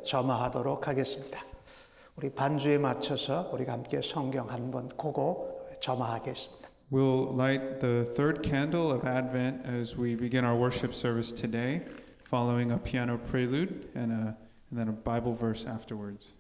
점화하도록 하겠습니다. 우리 반주에 맞춰서 우리가 함께 성경 한번 보고 점화하겠습니다. We'll light the third candle of Advent as we begin our worship service today, following a piano prelude and then a Bible verse afterwards.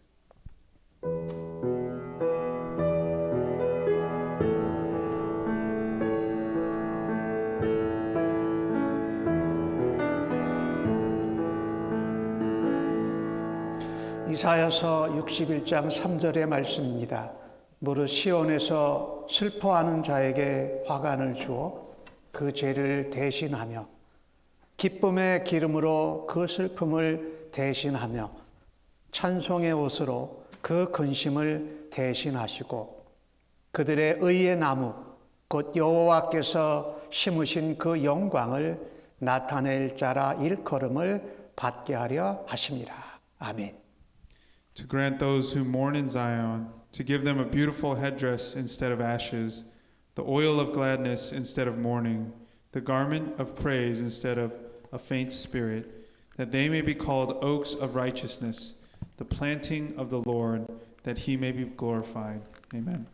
이사야서 61장 3절의 말씀입니다. 무릇 시온에서 슬퍼하는 자에게 화관을 주어 그 죄를 대신하며 기쁨의 기름으로 그 슬픔을 대신하며 찬송의 옷으로 그 근심을 대신하시고 그들의 의의 나무 곧 여호와께서 심으신 그 영광을 나타낼 자라 일컬음을 받게 하려 하심이라. 아멘. To grant those who mourn in Zion, to give them a beautiful headdress instead of ashes, the oil of gladness instead of mourning, the garment of praise instead of a faint spirit, that they may be called oaks of righteousness, the planting of the Lord, that he may be glorified. Amen.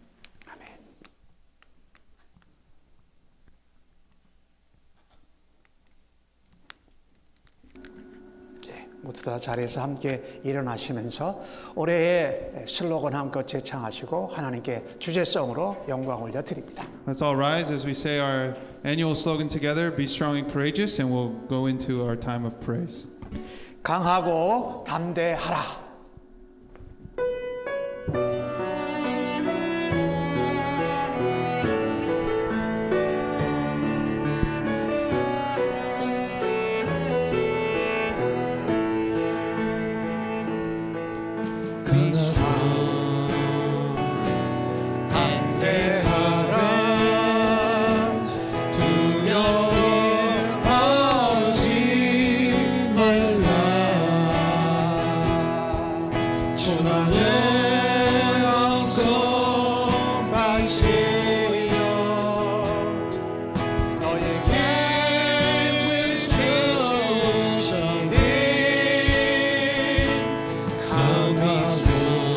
모두 다 자리에서 함께 일어나시면서 올해의 슬로건 함께 제창하시고 하나님께 주제성으로 영광 올려드립니다. Let's all rise as we say our annual slogan together, be strong and courageous, and we'll go into our time of praise. 강하고 담대하라. So be strong.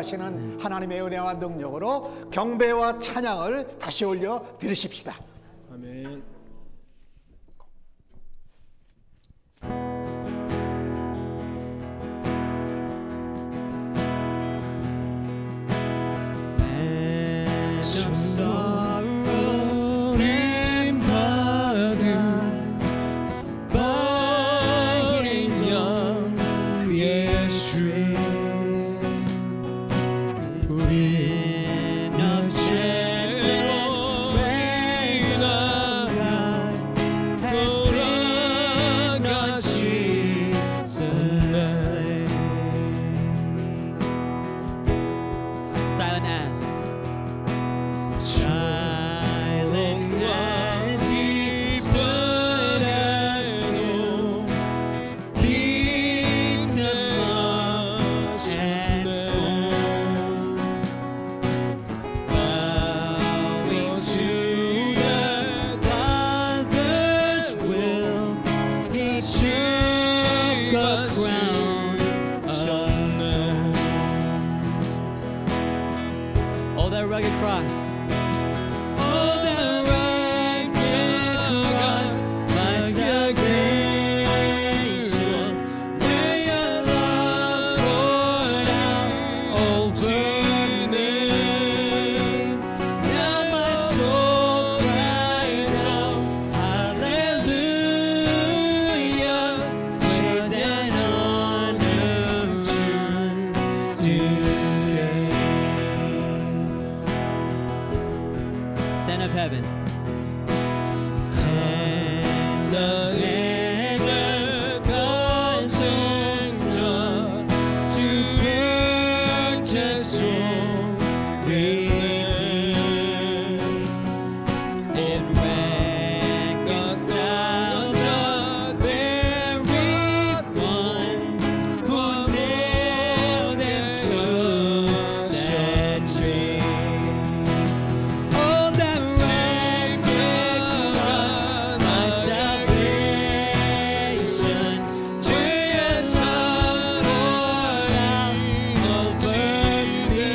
하시는 하나님의 은혜와 능력으로 경배와 찬양을 다시 올려 드리십시다. 아멘. Some sorrow and burden, but in young yesterday, wind of gentle rain of God has been our Jesus' name. Silent as. Silent as he stood at close, beaten much and scorned, bowing to the Father's will, he took a crown of thorns. Oh, that rugged cross. Oh, that rugged cross, my salvation. May your love poured out over me. Now my soul cries out, hallelujah. Praise and honor to Son of heaven, Son of heaven, concerned to purchase all redeemed and reconcile the very ones who nailed them to that tree. Oh, that rugged cross, my salvation, Jesus poured out over me.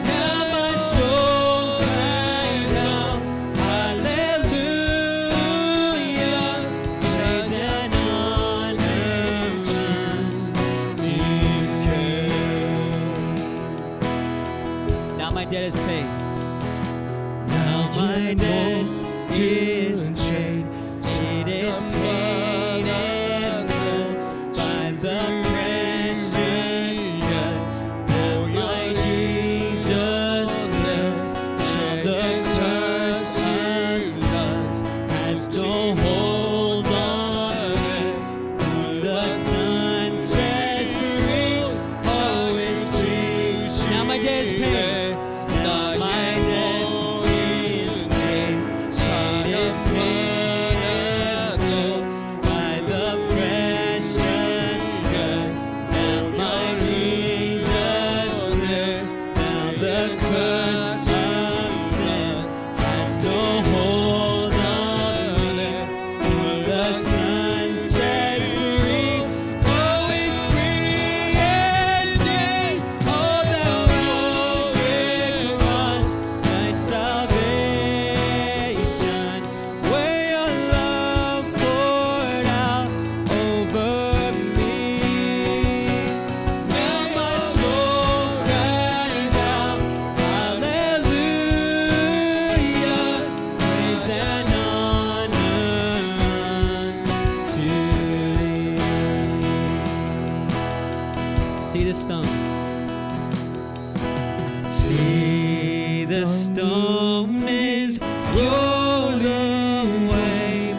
Now my soul cries out, hallelujah. Praise and honor to King. Now my debt is paid. Now my debt is paid. It is paid and full by the precious blood that my Jesus bled. Now the curse of sin has no hold on me. Whom the Son sets free, oh, is free. Now my debt is paid. Now my debt is paid. It is paid and full by the precious blood that my Jesus bled. Now the curse of sin has no hold on me. Whom the Son sets free, oh, it's free indeed. Oh, the rugged cross, my salvation, where your love poured out over me. Now my soul cries out, hallelujah. Praise and honor to thee. See the stone. See the stone is rolled away.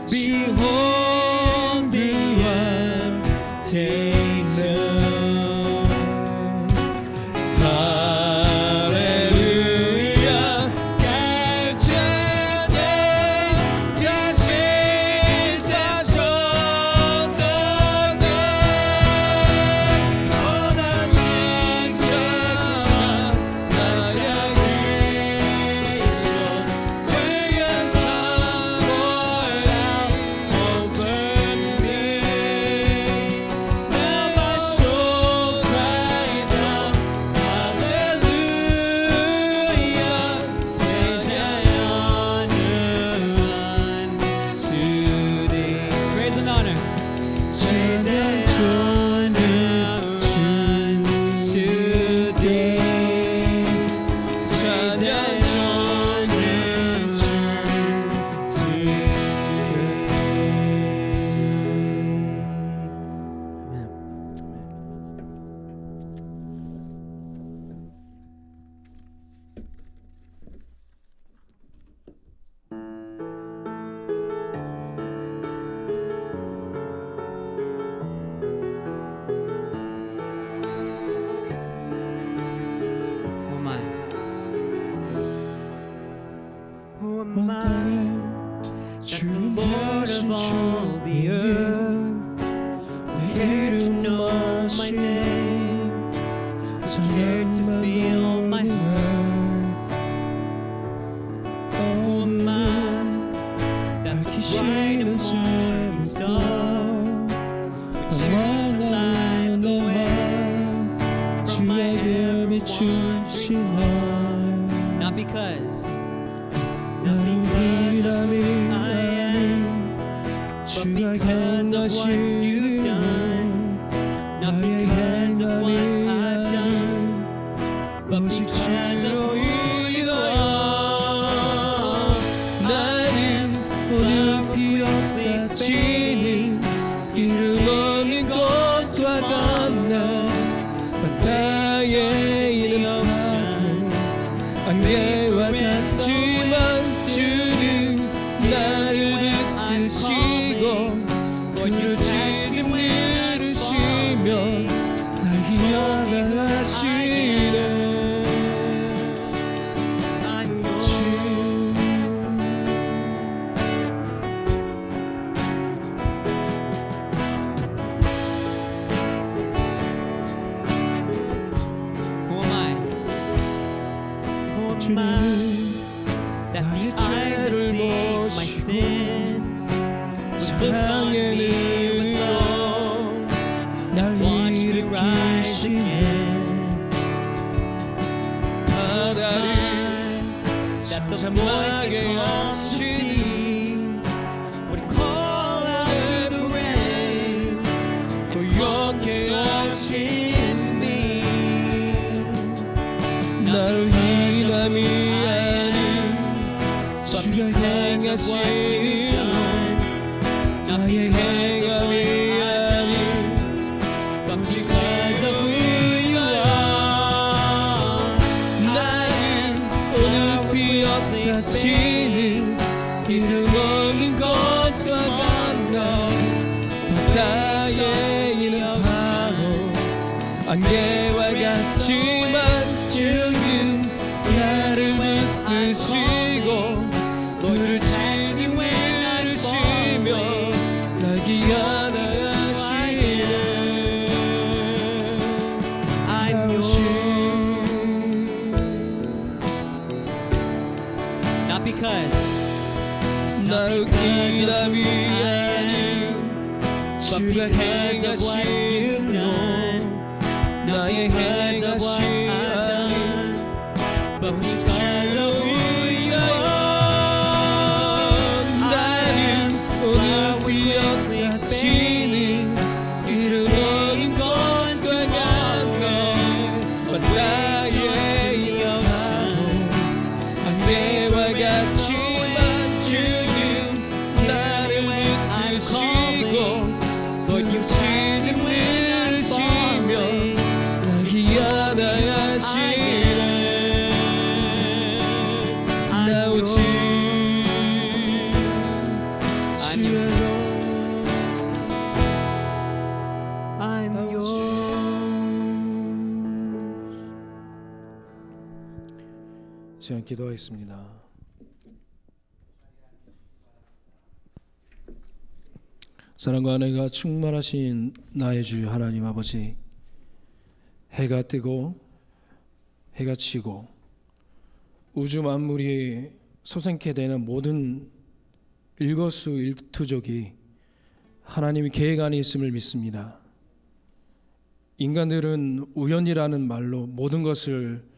Behold the empty tomb. Hallelujah. Captured days, your sins are told the night. Oh, the the Lord of all the earth, we're here to know my name, we're here to feel my hurt. Who am I that the bright morning star would choose to light the way from my every one? Not because I am, but because of what you've done. Not because of what I've done, but because of who you are. 나는 오늘 피어났지 이름 없는 꽃과 같나 바다에 있는 안개와 같지만 주는 나를 붙드시고 원유치지 누르시며 날 기억하시네. That the eyes that see my sin look on me with love, watch me rise again. That the voice that calls the sea would call out through the rain and calm the storm in me. 나를 희망이 아닌 주가 행하신 나의 행함이 아닌 but because of who you are. 나는 오늘 피어났지는 이름 없는 꽃과 같나 바다에 있는 파도 안개와 같지만 지금 나를 붙드시고 불을 치지 누르시며 날 기억하시네. I'm yours. Not because 나의 기남이 아닌 주가 행하신 나의 행하신 but because of who you are. 나는 오늘 피어났지는 이름 없는 꽃과 같나 바다에 있는 파도 안개와 같지만 지금 나를 붙드시고 원유치지 누르시며 날 기억하시네. 시간 기도하겠습니다. 사랑과 은혜가 충만하신 나의 주 하나님 아버지, 해가 뜨고 해가 지고 우주 만물이 솟아나게 되는 모든 일거수일투족이 하나님의 계획 안에 있음을 믿습니다. 인간들은 우연이라는 말로 모든 것을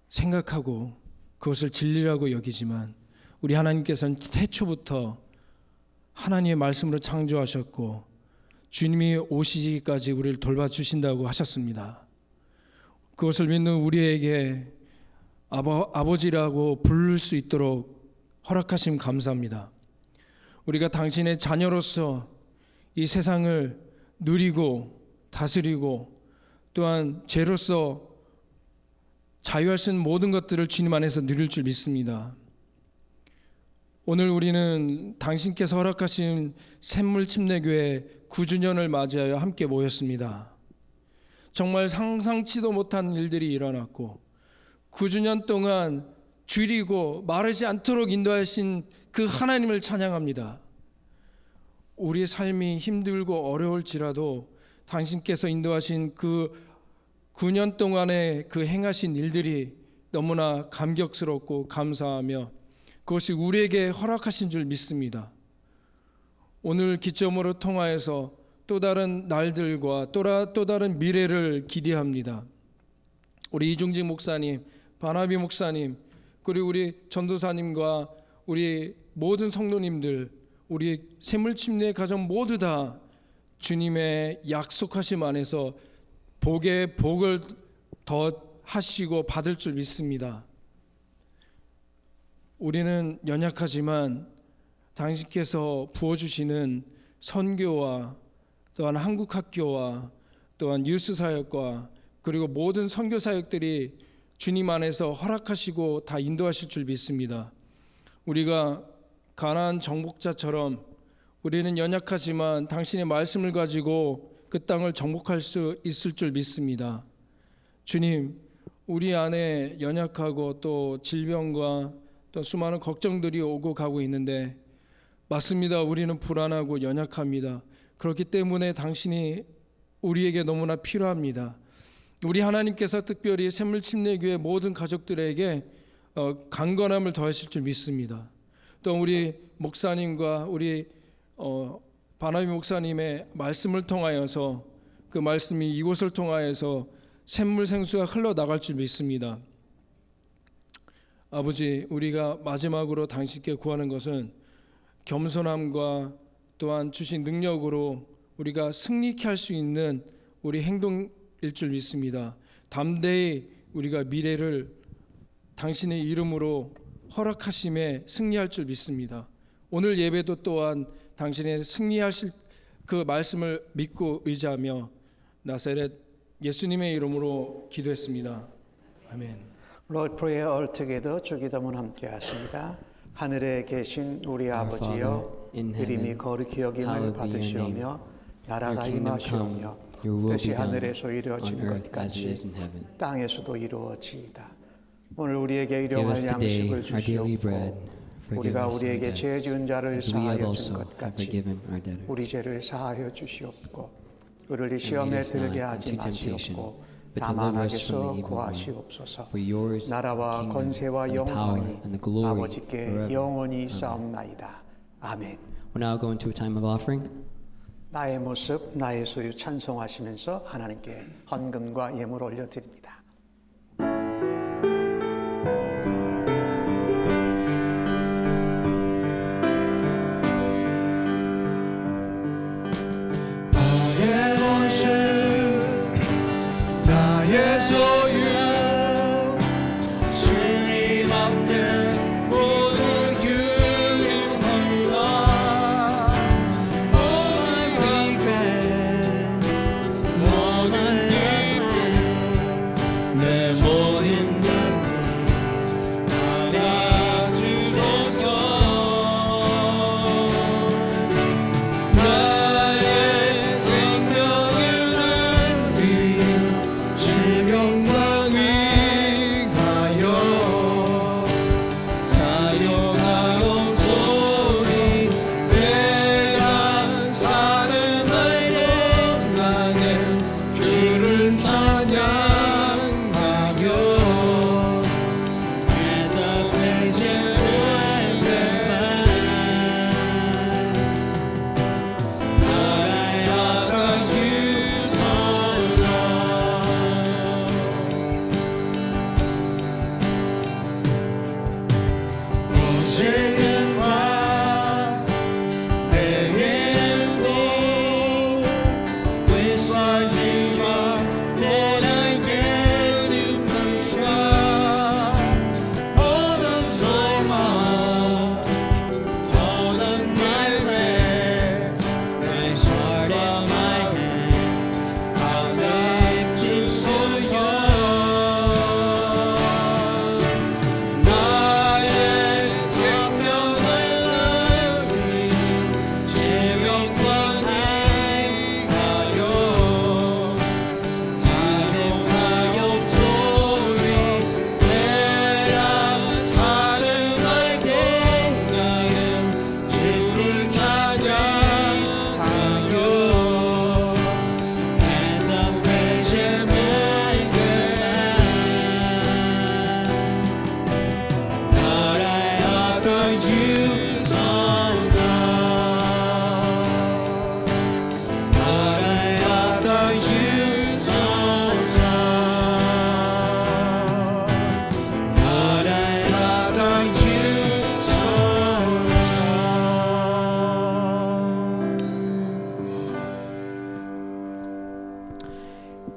생각하고 그것을 진리라고 여기지만 우리 하나님께서는 태초부터 하나님의 말씀으로 창조하셨고 주님이 오시기까지 우리를 돌봐주신다고 하셨습니다. 그것을 믿는 우리에게 아버지라고 부를 수 있도록 허락하심 감사합니다. 우리가 당신의 자녀로서 이 세상을 누리고 다스리고 또한 죄로서 자유할 수 있는 모든 것들을 주님 안에서 누릴 줄 믿습니다. 오늘 우리는 당신께서 허락하신 샘물침례교회 9주년을 맞이하여 함께 모였습니다. 정말 상상치도 못한 일들이 일어났고 9주년 동안 줄이고 마르지 않도록 인도하신 그 하나님을 찬양합니다. 우리의 삶이 힘들고 어려울지라도 당신께서 인도하신 그 9년 동안의 그 행하신 일들이 너무나 감격스럽고 감사하며 그것이 우리에게 허락하신 줄 믿습니다. 오늘 기점으로 통하여서 또 다른 날들과 또 다른 미래를 기대합니다. 우리 이중직 목사님, 바나비 목사님, 그리고 우리 전도사님과 우리 모든 성도님들, 우리 샘물침례 가정 모두 다 주님의 약속하심 안에서 복의 복을 더 하시고 받을 줄 믿습니다. 우리는 연약하지만 당신께서 부어주시는 선교와 또한 한국학교와 또한 뉴스사역과 그리고 모든 선교사역들이 주님 안에서 허락하시고 다 인도하실 줄 믿습니다. 우리가 가나안 정복자처럼 우리는 연약하지만 당신의 말씀을 가지고 그 땅을 정복할 수 있을 줄 믿습니다. 주님, 우리 안에 연약하고 또 질병과 또 수많은 걱정들이 오고 가고 있는데 맞습니다. 우리는 불안하고 연약합니다. 그렇기 때문에 당신이 우리에게 너무나 필요합니다. 우리 하나님께서 특별히 샘물침례교회 모든 가족들에게 강건함을 더하실 줄 믿습니다. 또 우리 목사님과 우리 바나비 목사님의 말씀을 통하여서 그 말씀이 이곳을 통하여서 샘물생수가 흘러나갈 줄 믿습니다. 아버지, 우리가 마지막으로 당신께 구하는 것은 겸손함과 또한 주신 능력으로 우리가 승리케 할 수 있는 우리 행동일 줄 믿습니다. 담대히 우리가 미래를 당신의 이름으로 허락하심에 승리할 줄 믿습니다. 오늘 예배도 또한 당신의 승리하실 그 말씀을 믿고 의지하며 나사렛 예수님의 이름으로 기도했습니다. 아멘. Lord, pray all together. 주기도문 함께 하십니다. 하늘에 계신 우리 아버지여, 이름이 거룩히 여김을 받으시오며 나라가 임하시오며 뜻이 하늘에서 이루어진 것 같이 땅에서도 이루어지이다. 오늘 우리에게 일용할 양식을 주시옵고 우리가 우리에게 죄 지은 자를 사하여 준 것 같이 우리 죄를 사하여 주시옵고 우리를 시험에 들게 하지 마시옵고 다만 악에서 구하시옵소서. 나라와 권세와 영광이 아버지께 영원히 싸움나이다. 아멘. We'll now go into a time of offering. 나의 모습, 나의 소유 찬송하시면서 하나님께 헌금과 예물 올려드립니다. 나의 모습, 나의 소유, 주님 앞에 모든 기름합니다. 모든 regret, 모든 regret,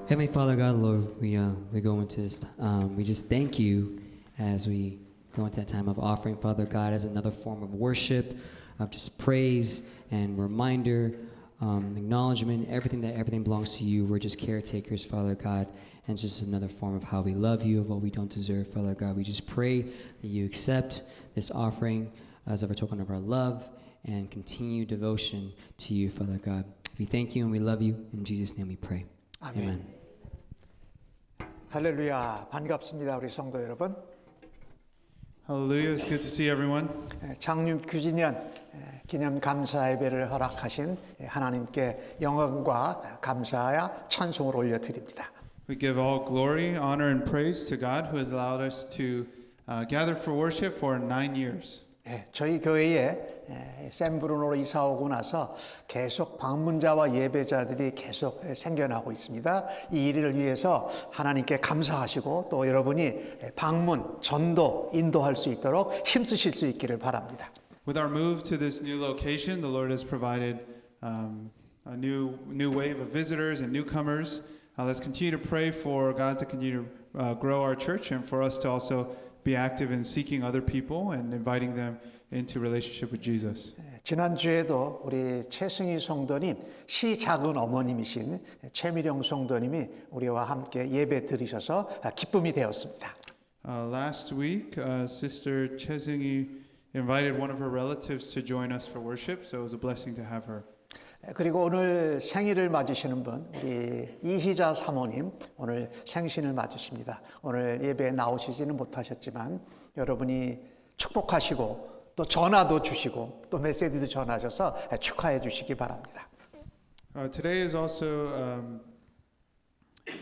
Heavenly Father, God, Lord, we go into this. We just thank you as we go into that time of offering, Father God, as another form of worship, of just praise and reminder, acknowledgement, everything belongs to you. We're just caretakers, Father God, and it's just another form of how we love you, of what we don't deserve, Father God. We just pray that you accept this offering as a token of our love and continued devotion to you, Father God. We thank you and we love you. In Jesus' name we pray. Amen. 할렐루야, 반갑습니다, 우리 성도 여러분. Hallelujah. It's good to see everyone. 창립 규진년 기념 감사 예배를 허락하신 하나님께 영광과 감사와 찬송을 올려드립니다. We give all glory, honor, and praise to God who has allowed us to gather for worship for 9 years. 저희 교회에 샌브루노로 이사 오고 나서 계속 방문자와 예배자들이 계속 생겨나고 있습니다. 이 일을 위해서 하나님께 감사하시고 또 여러분이 방문, 전도, 인도할 수 있도록 힘쓰실 수 있기를 바랍니다. With our move to this new location, the Lord has provided a new wave of visitors and newcomers. Let's continue to pray for God to continue to grow our church and for us to also be active in seeking other people and inviting them into relationship with Jesus. 지난주에도 우리 최승희 성도님, 시 작은 어머님이신 최미령 성도님이 우리와 함께 예배 드리셔서 기쁨이 되었습니다. Last week, Sister Chesing이 invited one of her relatives to join us for worship, so it was a blessing to have her. 그리고 오늘 생일을 맞으시는 분, 우리 이희자 사모님 오늘 생신을 맞으십니다. 오늘 예배에 나오시지는 못하셨지만 여러분이 축복하시고 또 전화도 주시고 또 메시지도 전하셔서 축하해 주시기 바랍니다. Today is also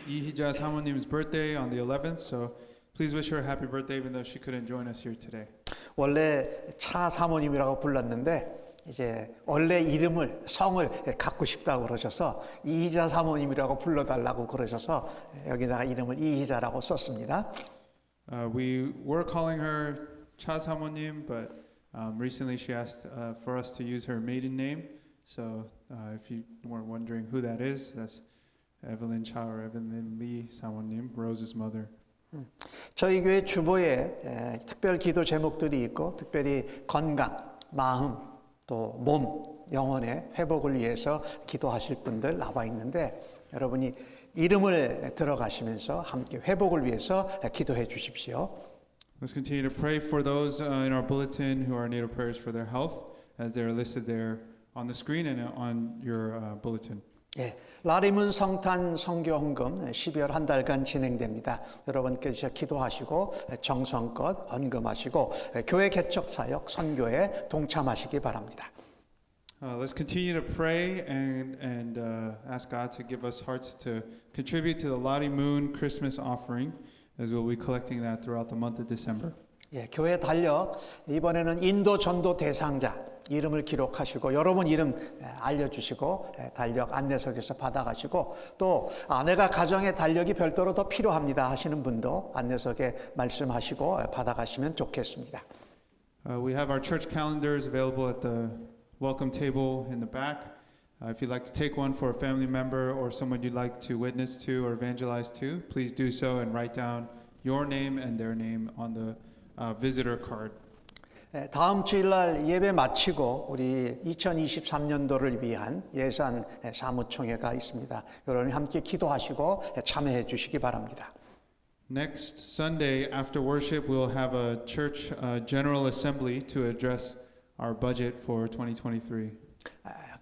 이희자 사모님's birthday on the 11th, so please wish her a happy birthday even though she couldn't join us here today. 원래 차 사모님이라고 불렀는데 이제 원래 이름을 성을 갖고 싶다고 그러셔서 이희자 사모님이라고 불러달라고 그러셔서 여기다가 이름을 이희자라고 썼습니다. We were calling her 차 사모님, but recently she asked for us to use her maiden name. So if you weren't wondering who that is, that's Evelyn Cha or Evelyn Lee 사모님, Rose's mother. 저희 교회 주보에 특별 기도 제목들이 있고 특별히 건강, 마음, 또 몸, 영혼의 회복을 위해서 기도하실 분들 나와 있는데 여러분이 이름을 들어가시면서 함께 회복을 위해서 기도해 주십시오. Let's continue to pray for those in our bulletin who are in need of prayers for their health as they are listed there on the screen and on your bulletin. 라리문 성탄 선교 헌금 12월 한 달간 진행됩니다. 여러분께서 기도하시고 정성껏 헌금하시고 교회 개척 사역 선교에 동참하시기 바랍니다. Let's continue to pray and ask God to give us hearts to contribute to the Lottie Moon Christmas offering as we'll be collecting that throughout the month of December. 교회 달력 이번에는 인도 전도 대상자 이름을 기록하시고 여러분 이름 알려주시고 달력 안내석에서 받아가시고 또 내가 가정의 달력이 별도로 더 필요합니다 하시는 분도 안내석에 말씀하시고 받아가시면 좋겠습니다. We have our church calendars available at the welcome table in the back. If you'd like to take one for a family member or someone you'd like to witness to or evangelize to, please do so and write down your name and their name on the visitor card. 다음 주일날 예배 마치고 우리 2023년도를 위한 예산 사무총회가 있습니다. 여러분이 함께 기도하시고 참여해 주시기 바랍니다. Next Sunday after worship, we'll have a church general assembly to address our budget for 2023.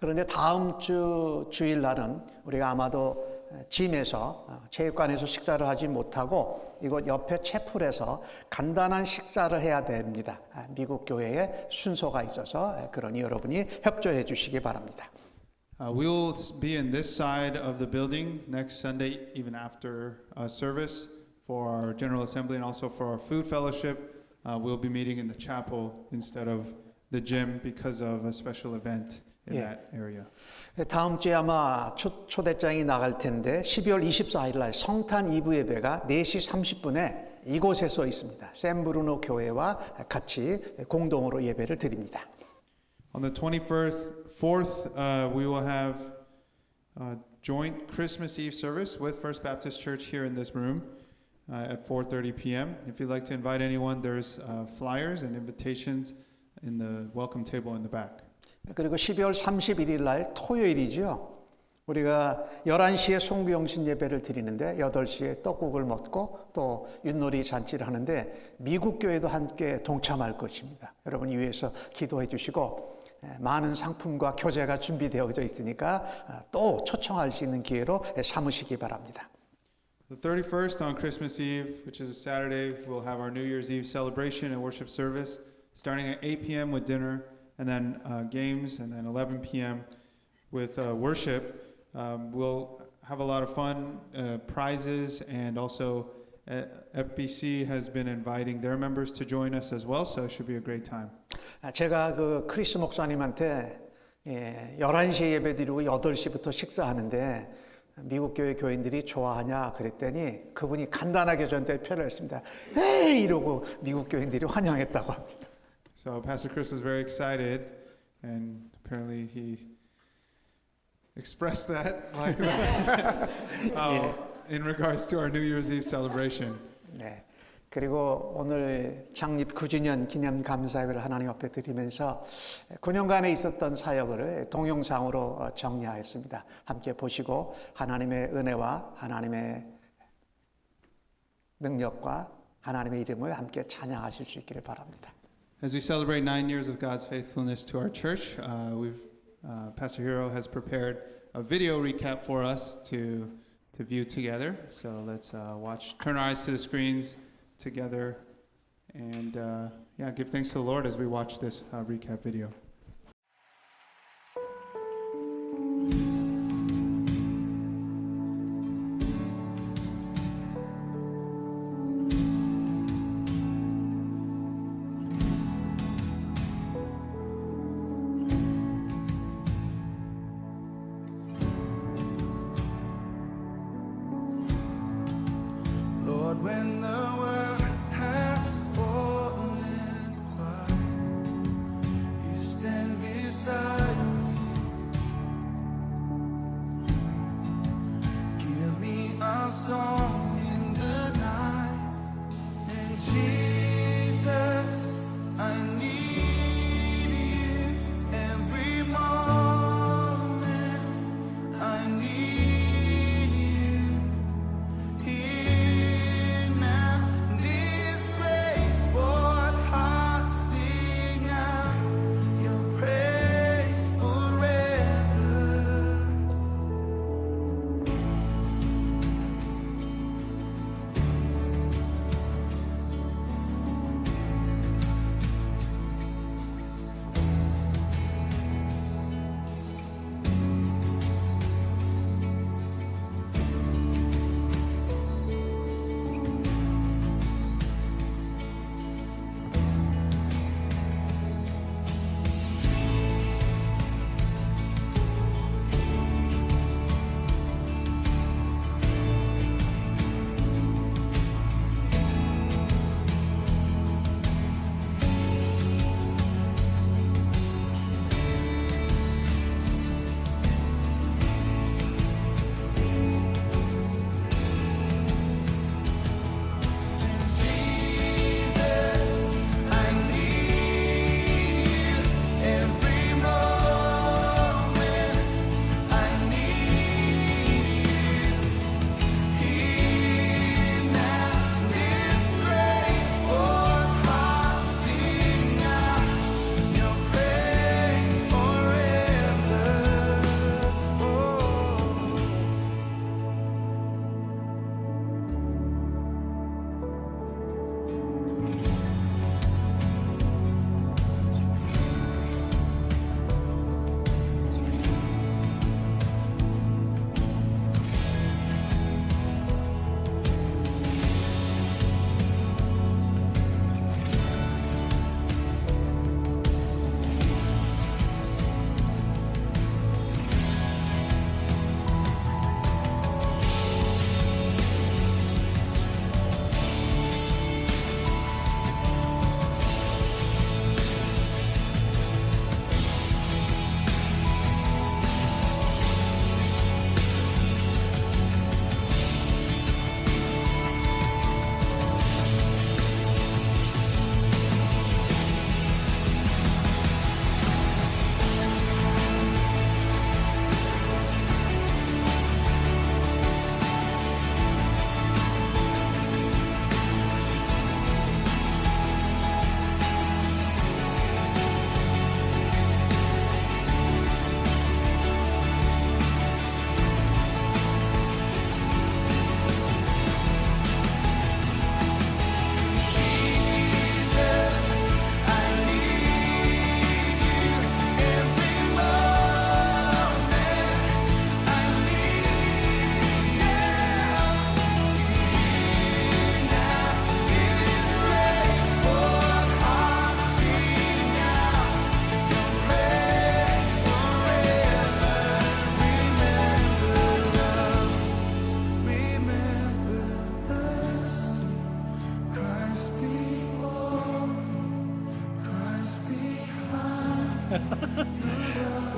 그런데 다음 주 주일날은 우리가 아마도 짐에서 체육관에서 식사를 하지 못하고 이곳 옆에 채플에서 간단한 식사를 해야 됩니다. 미국 교회에 순서가 있어서 그러니 여러분이 협조해 주시기 바랍니다. We will be in this side of the building next Sunday, even after service, for our General Assembly and also for our food fellowship. We'll be meeting in the chapel instead of the gym because of a special event in that area. 다음 주에 아마 초대장이 나갈 텐데 12월 24일 날 성탄 2부 예배가 4시 30분에 이곳에서 있습니다. 샌브루노 교회와 같이 공동으로 예배를 드립니다. On the 24th, we will have joint Christmas Eve service with First Baptist Church here in this room at 4:30 p.m. If you'd like to invite anyone, there's flyers and invitations in the welcome table in the back. 그리고 12월 31일 날 토요일이죠. 우리가 11시에 송구영신 예배를 드리는데 8시에 떡국을 먹고 또 윷놀이 잔치를 하는데 미국 교회도 함께 동참할 것입니다. 여러분 이 위해서 기도해 주시고 많은 상품과 교재가 준비되어져 있으니까 또 초청할 수 있는 기회로 삼으시기 바랍니다. The 31st on Christmas Eve, which is a Saturday, we'll have our New Year's Eve celebration and worship service starting at 8 p.m. with dinner and then games and then 11 p.m. with worship. We'll have a lot of fun, prizes, and also FBC has been inviting their members to join us as well, so it should be a great time. 제가 그 크리스 목사님한테 11시에 예배 드리고 8시부터 식사하는데 미국 교회 교인들이 좋아하냐 그랬더니 그분이 간단하게 저한테 표현을 했습니다. 에이 이러고 미국 교인들이 환영했다고 합니다. So Pastor Chris was very excited, and apparently he expressed that like that in regards to our New Year's Eve celebration. 네. 그리고 오늘 창립 9주년 기념 감사회를 하나님 앞에 드리면서 9년간에 있었던 사역을 동영상으로 정리하였습니다. 함께 보시고 하나님의 은혜와 하나님의 능력과 하나님의 이름을 함께 찬양하실 수 있기를 바랍니다. As we celebrate 9 years of God's faithfulness to our church, Pastor Hero has prepared a video recap for us to view together. So let's turn our eyes to the screens together and give thanks to the Lord as we watch this recap video. Lord, when the world has fallen quiet, you stand beside me. Give me a song in the night, and Jesus, I need you every moment. I need you. Here now, this grace, what hearts sing out your praise forever.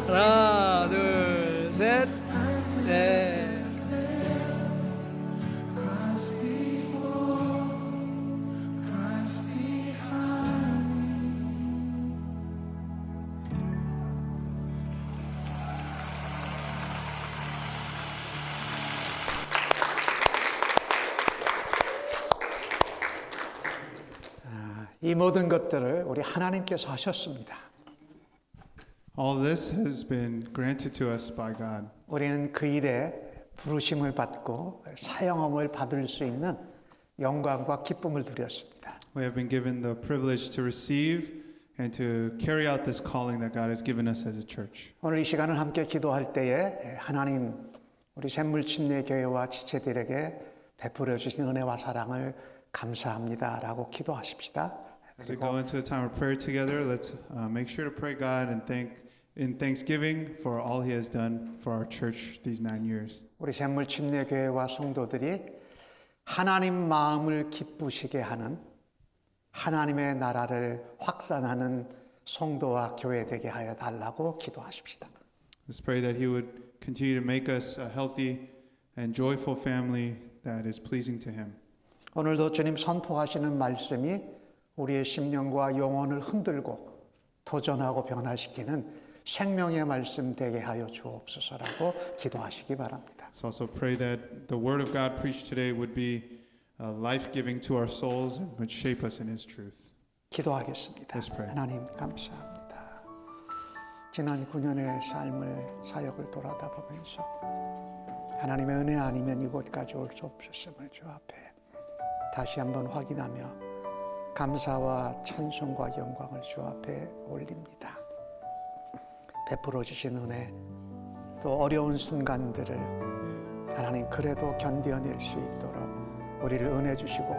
하나, 둘, 셋. 네. Christ before, Christ behind me. 이 모든 것들을 우리 하나님께서 하셨습니다. All this has been granted to us by God. 우리는 그 일에 부르심을 받고 사용함을 받을 수 있는 영광과 기쁨을 누렸습니다. We have been given the privilege to receive and to carry out this calling that God has given us as a church. 오늘 이 시간을 함께 기도할 때에 하나님 우리 샘물침례교회와 지체들에게 베풀어 주신 은혜와 사랑을 감사합니다라고 기도하십시다. As we go into a time of prayer together, let's make sure to pray God and in thanksgiving for all He has done for our church these 9 years. 우리 샘물침례교회와 성도들이 하나님 마음을 기쁘시게 하는 하나님의 나라를 확산하는 성도와 교회 되게 하여 달라고 기도하십시다. Let's pray that He would continue to make us a healthy and joyful family that is pleasing to Him. 오늘도 주님 선포하시는 말씀이 우리의 심령과 영혼을 흔들고 도전하고 변화시키는 생명의 말씀 되게 하여 주옵소서라고 기도하시기 바랍니다. Let's also pray that the word of God preached today would be life-giving to our souls and would shape us in His truth. 기도하겠습니다. Let's pray. 하나님 감사합니다. 지난 9년의 삶을 사역을 돌아다 보면서 하나님의 은혜 아니면 이곳까지 올 수 없었음을 주 앞에 다시 한번 확인하며 감사와 찬송과 영광을 주 앞에 올립니다. 베풀어 주신 은혜 또 어려운 순간들을 하나님 그래도 견뎌낼 수 있도록 우리를 은혜 주시고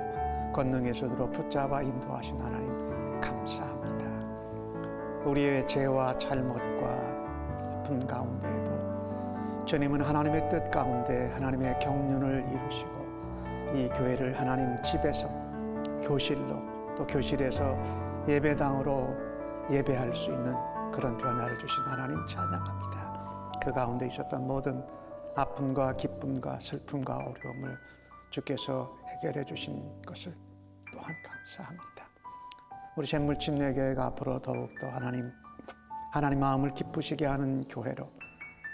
권능의 손으로 붙잡아 인도하신 하나님 감사합니다. 우리의 죄와 잘못과 아픔 가운데에도 주님은 하나님의 뜻 가운데 하나님의 경륜을 이루시고 이 교회를 하나님 집에서 교실로 또 교실에서 예배당으로 예배할 수 있는 그런 변화를 주신 하나님 찬양합니다. 그 가운데 있었던 모든 아픔과 기쁨과 슬픔과 어려움을 주께서 해결해 주신 것을 또한 감사합니다. 우리 샘물침례교회가 앞으로 더욱더 하나님 마음을 기쁘시게 하는 교회로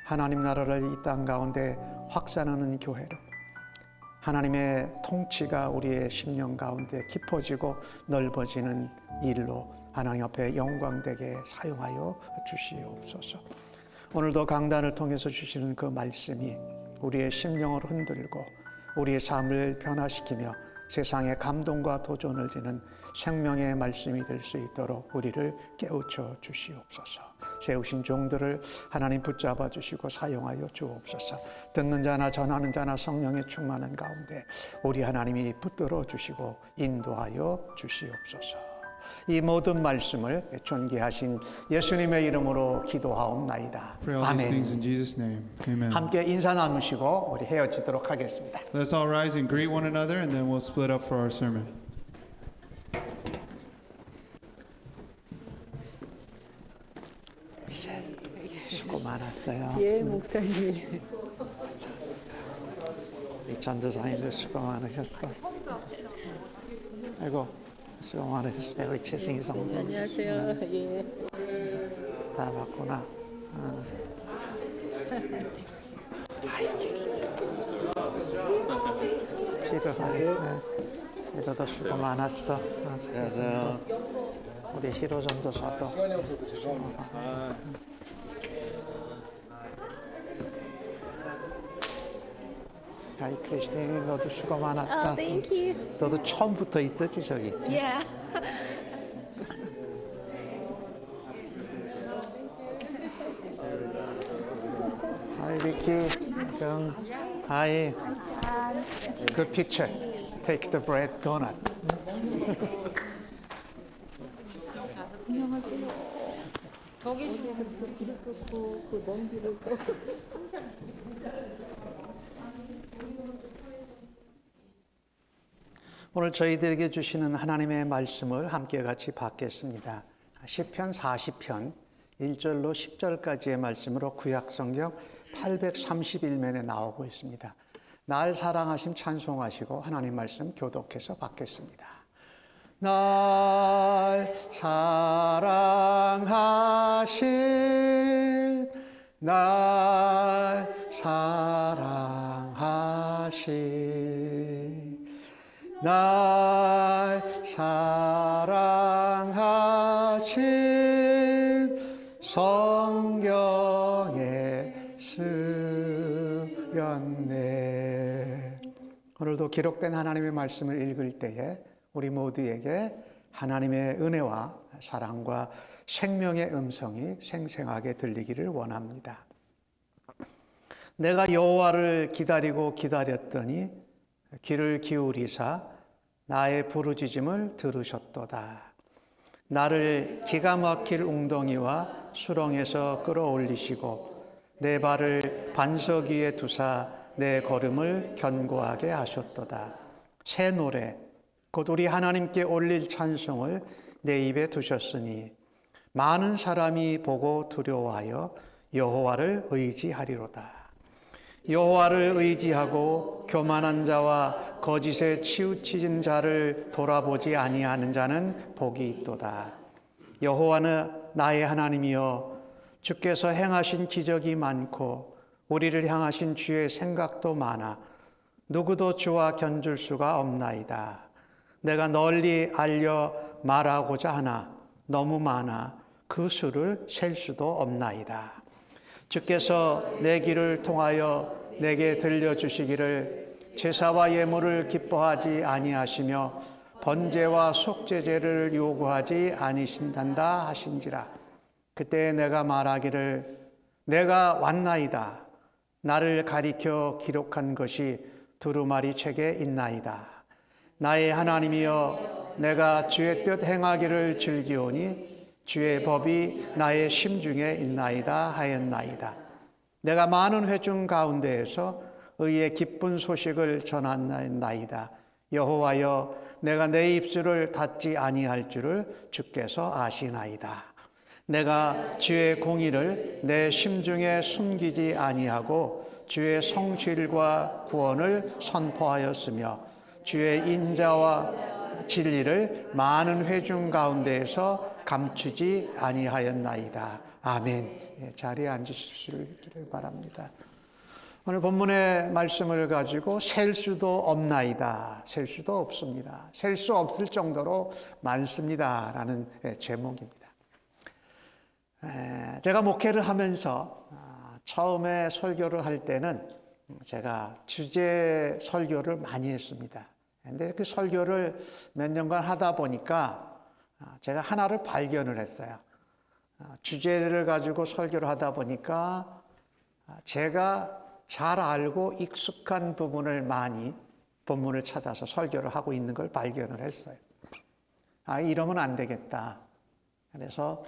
하나님 나라를 이 땅 가운데 확산하는 교회로 하나님의 통치가 우리의 심령 가운데 깊어지고 넓어지는 일로 하나님 앞에 영광되게 사용하여 주시옵소서. 오늘도 강단을 통해서 주시는 그 말씀이 우리의 심령을 흔들고 우리의 삶을 변화시키며 세상에 감동과 도전을 주는 생명의 말씀이 될 수 있도록 우리를 깨우쳐 주시옵소서. 세우신 종들을 하나님 붙잡아 주시고 사용하여 주옵소서. 듣는 자나 전하는 자나 성령의 충만한 가운데 우리 하나님이 붙들어 주시고 인도하여 주시옵소서. 이 모든 말씀을 존귀하신 예수님의 이름으로 기도하옵나이다. Pray all these 아멘. things in Jesus' name. Amen. 함께 인사 나누시고 우리 헤어지도록 하겠습니다. Let's all rise and greet one another, and then we'll split up for our sermon. 수고 많았어요. 예, 목사님. 이 전도사님들 수고 많으셨어. 아이고 수고 많으셨어요. 우리 최승희 성도 안녕하세요. 예. 다 봤구나. 집에 가요. 히로도 수고 많았어. 안녕하세요. 우리 히로 전도사도. 시간이 없어서 죄송합니다. 하이 크리스틴 너도 수고 많았다. Oh, thank you. 너도 처음부터 있었지 저기. Yeah. Hi Vicky, Jung. Hi. Good picture. Take the bread donut. 오늘 저희들에게 주시는 하나님의 말씀을 함께 같이 받겠습니다. 시편 40편 1절로 10절까지의 말씀으로 구약성경 831면에 나오고 있습니다. 날 사랑하심 찬송하시고 하나님 말씀 교독해서 받겠습니다. 날 사랑하신 날 사랑하신 날 사랑하신 성경에 쓰였네. 오늘도 기록된 하나님의 말씀을 읽을 때에 우리 모두에게 하나님의 은혜와 사랑과 생명의 음성이 생생하게 들리기를 원합니다. 내가 여호와를 기다리고 기다렸더니 귀를 기울이사 나의 부르짖음을 들으셨도다. 나를 기가 막힐 웅덩이와 수렁에서 끌어올리시고 내 발을 반석 위에 두사 내 걸음을 견고하게 하셨도다. 새 노래 곧 우리 하나님께 올릴 찬송을 내 입에 두셨으니 많은 사람이 보고 두려워하여 여호와를 의지하리로다. 여호와를 의지하고 교만한 자와 거짓에 치우친 자를 돌아보지 아니하는 자는 복이 있도다. 여호와는 나의 하나님이여 주께서 행하신 기적이 많고 우리를 향하신 주의 생각도 많아 누구도 주와 견줄 수가 없나이다. 내가 널리 알려 말하고자 하나 너무 많아 그 수를 셀 수도 없나이다. 주께서 내 귀를 통하여 내게 들려주시기를 제사와 예물을 기뻐하지 아니하시며 번제와 속죄제를 요구하지 아니신단다 하신지라. 그때 내가 말하기를 내가 왔나이다. 나를 가리켜 기록한 것이 두루마리 책에 있나이다. 나의 하나님이여 내가 주의 뜻 행하기를 즐기오니 주의 법이 나의 심중에 있나이다 하였나이다. 내가 많은 회중 가운데에서 의의 기쁜 소식을 전하나이다. 여호와여 내가 내 입술을 닫지 아니할 줄을 주께서 아시나이다. 내가 주의 공의를 내 심중에 숨기지 아니하고 주의 성실과 구원을 선포하였으며 주의 인자와 진리를 많은 회중 가운데에서 감추지 아니하였나이다. 아멘. 자리에 앉으시기를 바랍니다. 오늘 본문의 말씀을 가지고 셀 수도 없나이다. 셀 수도 없습니다. 셀 수 없을 정도로 많습니다. 라는 제목입니다. 제가 목회를 하면서 처음에 설교를 할 때는 제가 주제 설교를 많이 했습니다. 근데 그 설교를 몇 년간 하다 보니까 제가 하나를 발견을 했어요. 주제를 가지고 설교를 하다 보니까 제가 잘 알고 익숙한 부분을 많이 본문을 찾아서 설교를 하고 있는 걸 발견을 했어요. 이러면 안 되겠다. 그래서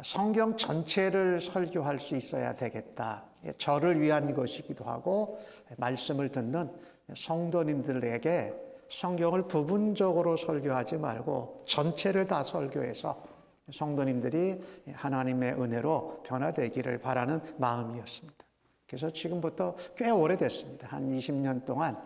성경 전체를 설교할 수 있어야 되겠다. 저를 위한 것이기도 하고 말씀을 듣는 성도님들에게 성경을 부분적으로 설교하지 말고 전체를 다 설교해서 성도님들이 하나님의 은혜로 변화되기를 바라는 마음이었습니다. 그래서 지금부터 꽤 오래됐습니다. 한 20년 동안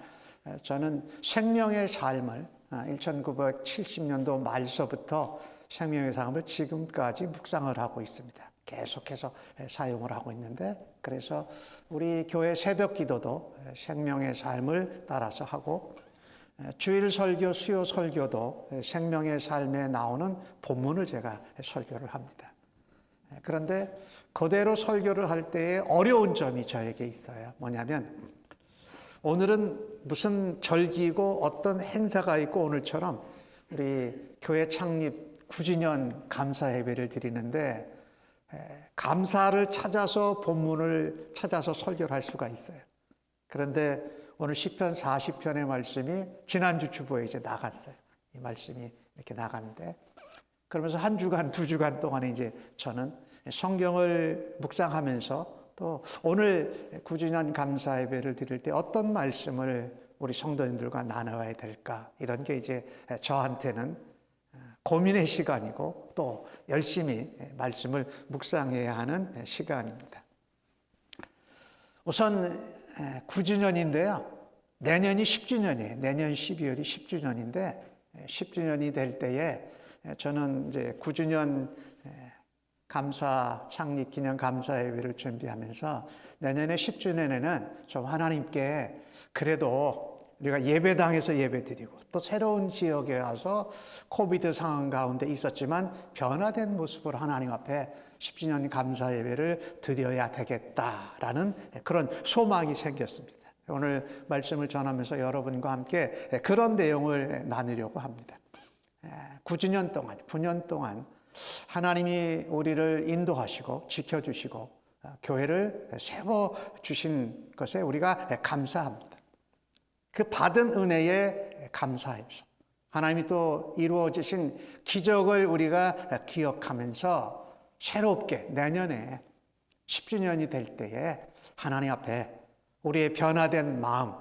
저는 생명의 삶을 1970년도 말서부터 생명의 삶을 지금까지 묵상을 하고 있습니다. 계속해서 사용을 하고 있는데 그래서 우리 교회 새벽 기도도 생명의 삶을 따라서 하고 주일 설교, 수요 설교도 생명의 삶에 나오는 본문을 제가 설교를 합니다. 그런데 그대로 설교를 할 때에 어려운 점이 저에게 있어요. 뭐냐면 오늘은 무슨 절기고 어떤 행사가 있고 오늘처럼 우리 교회 창립 9주년 감사 예배를 드리는데 감사를 찾아서 본문을 찾아서 설교를 할 수가 있어요. 그런데 오늘 시편 40편의 말씀이 지난주 주보에 이제 나갔어요. 이 말씀이 이렇게 나갔는데 그러면서 한 주간, 두 주간 동안에 이제 저는 성경을 묵상하면서 또 오늘 9주년 감사 예배를 드릴 때 어떤 말씀을 우리 성도님들과 나눠야 될까 이런 게 이제 저한테는 고민의 시간이고 또 열심히 말씀을 묵상해야 하는 시간입니다. 우선 9주년인데요. 내년이 10주년이에요. 내년 12월이 10주년인데 10주년이 될 때에 저는 이제 9주년 감사 창립 기념 감사 예배를 준비하면서 내년에 10주년에는 좀 하나님께 그래도 우리가 예배당에서 예배드리고 또 새로운 지역에 와서 코비드 상황 가운데 있었지만 변화된 모습으로 하나님 앞에 10주년 감사 예배를 드려야 되겠다라는 그런 소망이 생겼습니다. 오늘 말씀을 전하면서 여러분과 함께 그런 내용을 나누려고 합니다. 9주년 동안, 9년 동안 하나님이 우리를 인도하시고 지켜주시고 교회를 세워주신 것에 우리가 감사합니다. 그 받은 은혜에 감사해서 하나님이 또 이루어지신 기적을 우리가 기억하면서 새롭게 내년에 10주년이 될 때에 하나님 앞에 우리의 변화된 마음,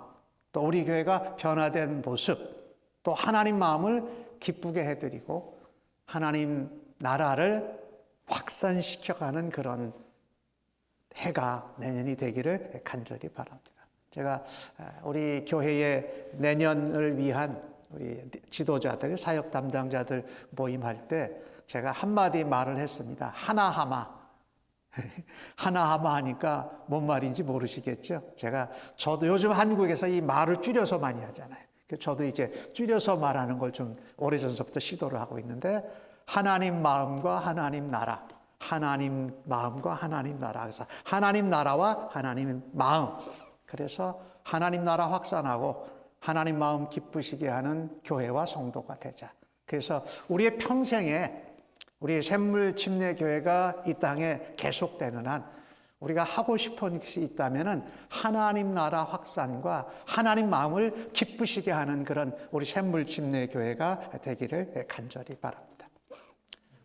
또 우리 교회가 변화된 모습, 또 하나님 마음을 기쁘게 해드리고 하나님 나라를 확산시켜가는 그런 해가 내년이 되기를 간절히 바랍니다. 제가 우리 교회의 내년을 위한 우리 지도자들, 사역 담당자들 모임할 때 제가 한마디 말을 했습니다. 하나하마. 하나하마 하니까 뭔 말인지 모르시겠죠? 저도 요즘 한국에서 이 말을 줄여서 많이 하잖아요. 저도 이제 줄여서 말하는 걸 좀 오래전서부터 시도를 하고 있는데 하나님 마음과 하나님 나라, 하나님 마음과 하나님 나라. 그래서 하나님 나라와 하나님 마음. 그래서 하나님 나라 확산하고 하나님 마음 기쁘시게 하는 교회와 성도가 되자. 그래서 우리의 평생에 우리의 샘물 침례교회가 이 땅에 계속되는 한 우리가 하고 싶은 것이 있다면 하나님 나라 확산과 하나님 마음을 기쁘시게 하는 그런 우리 샘물 침례교회가 되기를 간절히 바랍니다.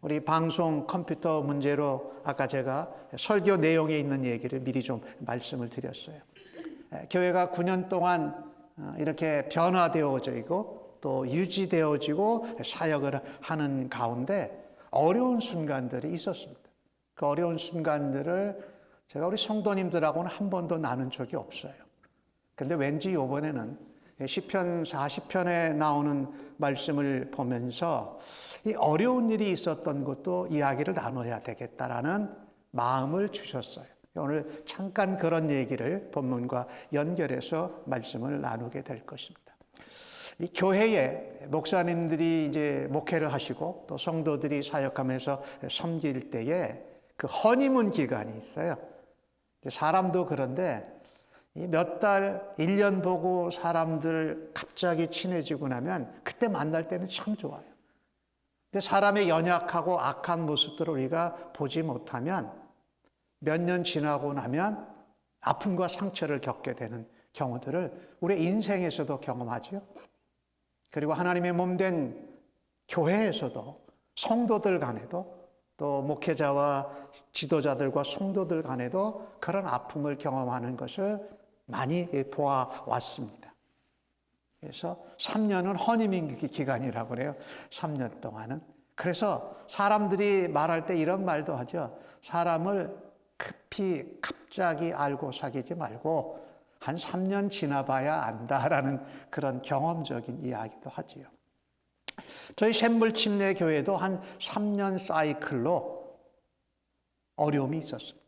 우리 방송 컴퓨터 문제로 아까 제가 설교 내용에 있는 얘기를 미리 좀 말씀을 드렸어요. 교회가 9년 동안 이렇게 변화되어지고 또 유지되어지고 사역을 하는 가운데 어려운 순간들이 있었습니다. 그 어려운 순간들을 제가 우리 성도님들하고는 한 번도 나눈 적이 없어요. 근데 왠지 이번에는 시편 40편에 나오는 말씀을 보면서 이 어려운 일이 있었던 것도 이야기를 나눠야 되겠다라는 마음을 주셨어요. 오늘 잠깐 그런 얘기를 본문과 연결해서 말씀을 나누게 될 것입니다. 이 교회에 목사님들이 이제 목회를 하시고 또 성도들이 사역하면서 섬길 때에 그 허니문 기간이 있어요. 사람도 그런데 몇 달, 1년 보고 사람들 갑자기 친해지고 나면 그때 만날 때는 참 좋아요. 근데 사람의 연약하고 악한 모습들을 우리가 보지 못하면 몇 년 지나고 나면 아픔과 상처를 겪게 되는 경우들을 우리 인생에서도 경험하죠. 그리고 하나님의 몸된 교회에서도 성도들 간에도 또 목회자와 지도자들과 성도들 간에도 그런 아픔을 경험하는 것을 많이 보아왔습니다. 그래서 3년은 허니문 기간이라고 그래요. 3년 동안은. 그래서 사람들이 말할 때 이런 말도 하죠. 사람을 급히 갑자기 알고 사귀지 말고 한 3년 지나봐야 안다라는 그런 경험적인 이야기도 하지요. 저희 샘물 침례 교회도 한 3년 사이클로 어려움이 있었습니다.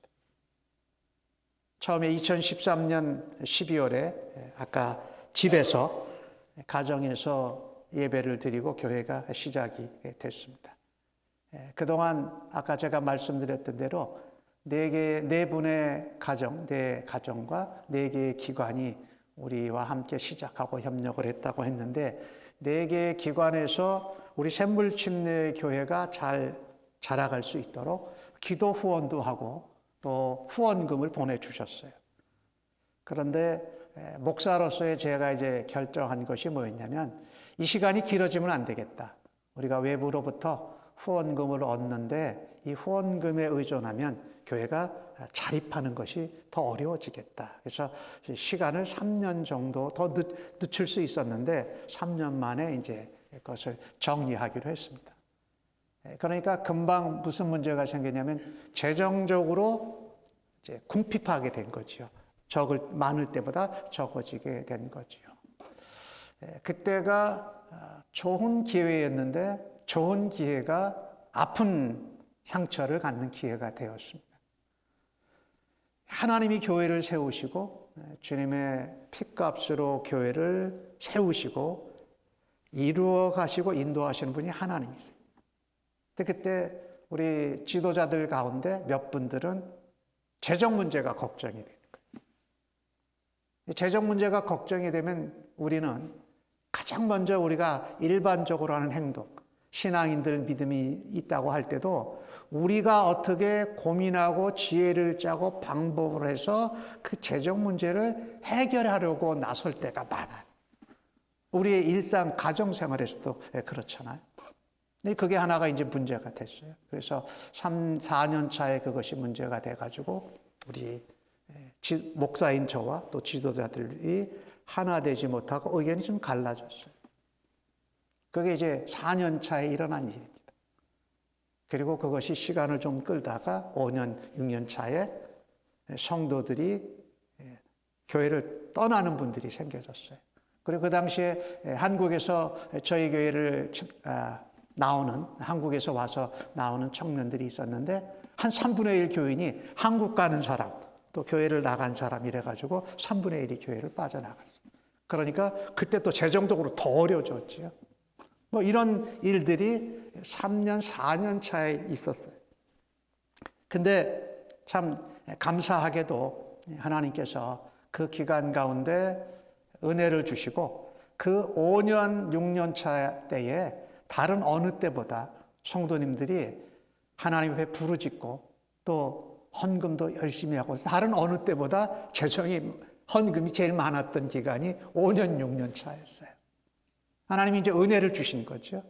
처음에 2013년 12월에 아까 집에서 가정에서 예배를 드리고 교회가 시작이 됐습니다. 그동안 아까 제가 말씀드렸던 대로 네 분의 가정, 네 가정과 4개의 기관이 우리와 함께 시작하고 협력을 했다고 했는데 4개의 기관에서 우리 샘물침례교회가 잘 자라갈 수 있도록 기도 후원도 하고 또 후원금을 보내주셨어요. 그런데 목사로서의 제가 이제 결정한 것이 뭐였냐면 이 시간이 길어지면 안 되겠다. 우리가 외부로부터 후원금을 얻는데 이 후원금에 의존하면 교회가 자립하는 것이 더 어려워지겠다. 그래서 시간을 3년 정도 더 늦출 수 있었는데 3년 만에 이제 그것을 정리하기로 했습니다. 그러니까 금방 무슨 문제가 생겼냐면 재정적으로 이제 궁핍하게 된 거죠. 많을 때보다 적어지게 된 거죠. 그때가 좋은 기회였는데 좋은 기회가 아픈 상처를 갖는 기회가 되었습니다. 하나님이 교회를 세우시고 주님의 핏값으로 교회를 세우시고 이루어 가시고 인도하시는 분이 하나님이세요. 그때 우리 지도자들 가운데 몇 분들은 재정 문제가 걱정이 되는 거예요. 재정 문제가 걱정이 되면 우리는 가장 먼저 우리가 일반적으로 하는 행동, 신앙인들 믿음이 있다고 할 때도 우리가 어떻게 고민하고 지혜를 짜고 방법을 해서 그 재정 문제를 해결하려고 나설 때가 많아요. 우리의 일상 가정생활에서도 그렇잖아요. 그게 하나가 이제 문제가 됐어요. 그래서 3, 4년 차에 그것이 문제가 돼가지고 우리 목사인 저와 또 지도자들이 하나 되지 못하고 의견이 좀 갈라졌어요. 그게 이제 4년 차에 일어난 일입니다. 그리고 그것이 시간을 좀 끌다가 5년, 6년 차에 성도들이 교회를 떠나는 분들이 생겨졌어요. 그리고 그 당시에 한국에서 저희 교회를 나오는, 한국에서 와서 나오는 청년들이 있었는데 한 3분의 1 교인이 한국 가는 사람, 또 교회를 나간 사람 이래가지고 3분의 1이 교회를 빠져나갔어요. 그러니까 그때 또 재정적으로 더 어려워졌죠. 뭐 이런 일들이 3년, 4년 차에 있었어요. 근데 참 감사하게도 하나님께서 그 기간 가운데 은혜를 주시고 그 5년, 6년 차 때에 다른 어느 때보다 성도님들이 하나님 앞에 부르짖고 또 헌금도 열심히 하고 다른 어느 때보다 헌금이 제일 많았던 기간이 5년, 6년 차였어요. 하나님이 이제 은혜를 주신 거죠.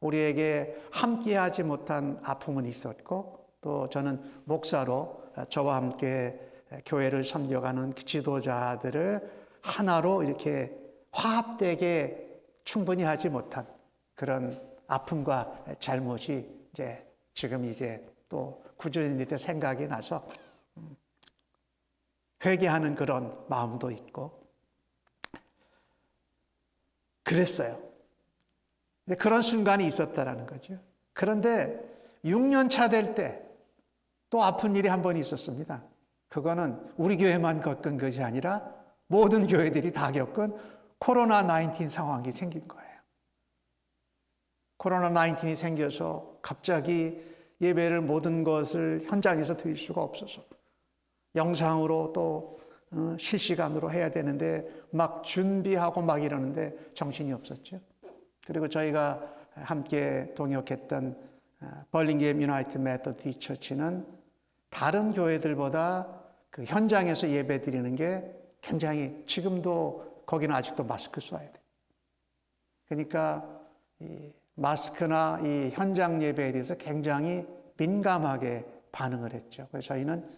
우리에게 함께하지 못한 아픔은 있었고 또 저는 목사로 저와 함께 교회를 섬겨가는 지도자들을 하나로 이렇게 화합되게 충분히 하지 못한 그런 아픔과 잘못이 지금 또 구주님들 때 생각이 나서 회개하는 그런 마음도 있고 그랬어요. 그런 순간이 있었다라는 거죠. 그런데 6년 차 될 때 또 아픈 일이 한 번 있었습니다. 그거는 우리 교회만 겪은 것이 아니라 모든 교회들이 다 겪은 코로나19 상황이 생긴 거예요. 코로나19이 생겨서 갑자기 예배를 모든 것을 현장에서 드릴 수가 없어서 영상으로 또 실시간으로 해야 되는데 막 준비하고 막 이러는데 정신이 없었죠. 그리고 저희가 함께 동역했던 벌링게임 유나이티드 메서디스트 처치는 다른 교회들보다 그 현장에서 예배 드리는 게 굉장히 지금도 거기는 아직도 마스크 써야 돼요. 그러니까 이 마스크나 이 현장 예배에 대해서 굉장히 민감하게 반응을 했죠. 그래서 저희는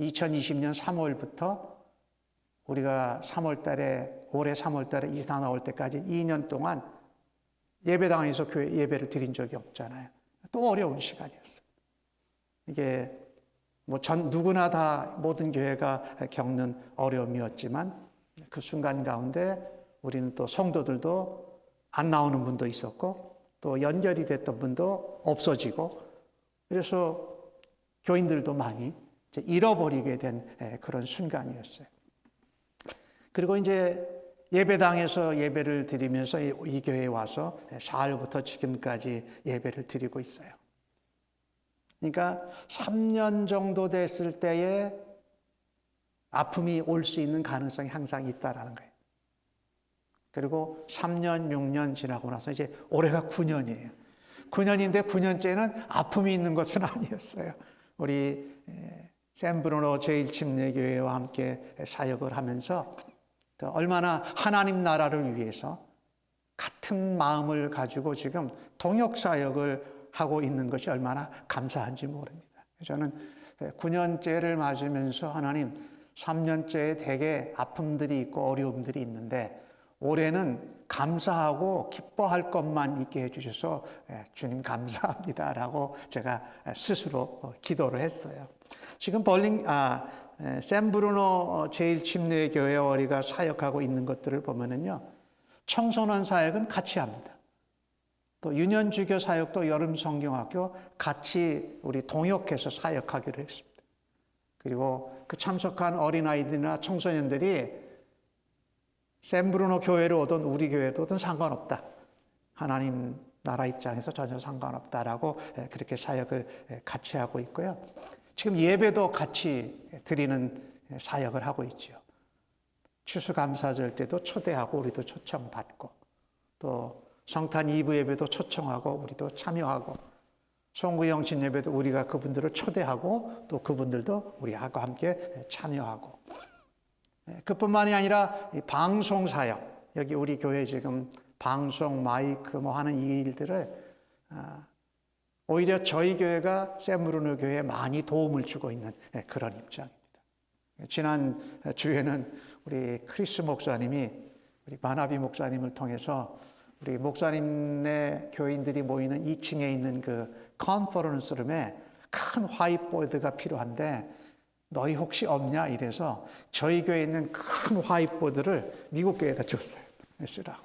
2020년 3월부터 우리가 올해 3월 달에 이사 나올 때까지 2년 동안 예배당에서 교회 예배를 드린 적이 없잖아요. 또 어려운 시간이었어요. 이게 누구나 다 모든 교회가 겪는 어려움이었지만 그 순간 가운데 우리는 또 성도들도 안 나오는 분도 있었고 또 연결이 됐던 분도 없어지고 그래서 교인들도 많이 잃어버리게 된 그런 순간이었어요. 그리고 이제 예배당에서 예배를 드리면서 이 교회에 와서 4월부터 지금까지 예배를 드리고 있어요. 그러니까 3년 정도 됐을 때에 아픔이 올 수 있는 가능성이 항상 있다라는 거예요. 그리고 3년, 6년 지나고 나서 이제 올해가 9년이에요. 9년인데 9년째는 아픔이 있는 것은 아니었어요. 우리 샌브루노 제1침례교회와 함께 사역을 하면서 얼마나 하나님 나라를 위해서 같은 마음을 가지고 지금 동역사역을 하고 있는 것이 얼마나 감사한지 모릅니다. 저는 9년째를 맞으면서 하나님 3년째에 되게 아픔들이 있고 어려움들이 있는데 올해는 감사하고 기뻐할 것만 있게 해주셔서 주님 감사합니다라고 제가 스스로 기도를 했어요. 지금 샌브루노 제1침례교회 우리가 사역하고 있는 것들을 보면은요, 청소년 사역은 같이 합니다. 또 유년주교 사역도 여름성경학교 같이 우리 동역해서 사역하기로 했습니다. 그리고 그 참석한 어린아이들이나 청소년들이 샌브루노 교회를 오든 우리 교회를 오든 상관없다. 하나님 나라 입장에서 전혀 상관없다라고 그렇게 사역을 같이 하고 있고요. 지금 예배도 같이 드리는 사역을 하고 있죠. 추수감사절 때도 초대하고 우리도 초청받고, 또 성탄 2부 예배도 초청하고 우리도 참여하고, 송구영신 예배도 우리가 그분들을 초대하고 또 그분들도 우리하고 함께 참여하고, 그뿐만이 아니라 방송 사역, 여기 우리 교회 지금 방송 마이크 뭐 하는 이 일들을 오히려 저희 교회가 샌브루노 교회에 많이 도움을 주고 있는 그런 입장입니다. 지난 주에는 우리 크리스 목사님이 우리 바나비 목사님을 통해서 우리 목사님네 교인들이 모이는 2층에 있는 그 컨퍼런스 룸에 큰 화이트보드가 필요한데 너희 혹시 없냐 이래서 저희 교회에 있는 큰 화이트보드를 미국 교회에다 줬어요. 쓰라고.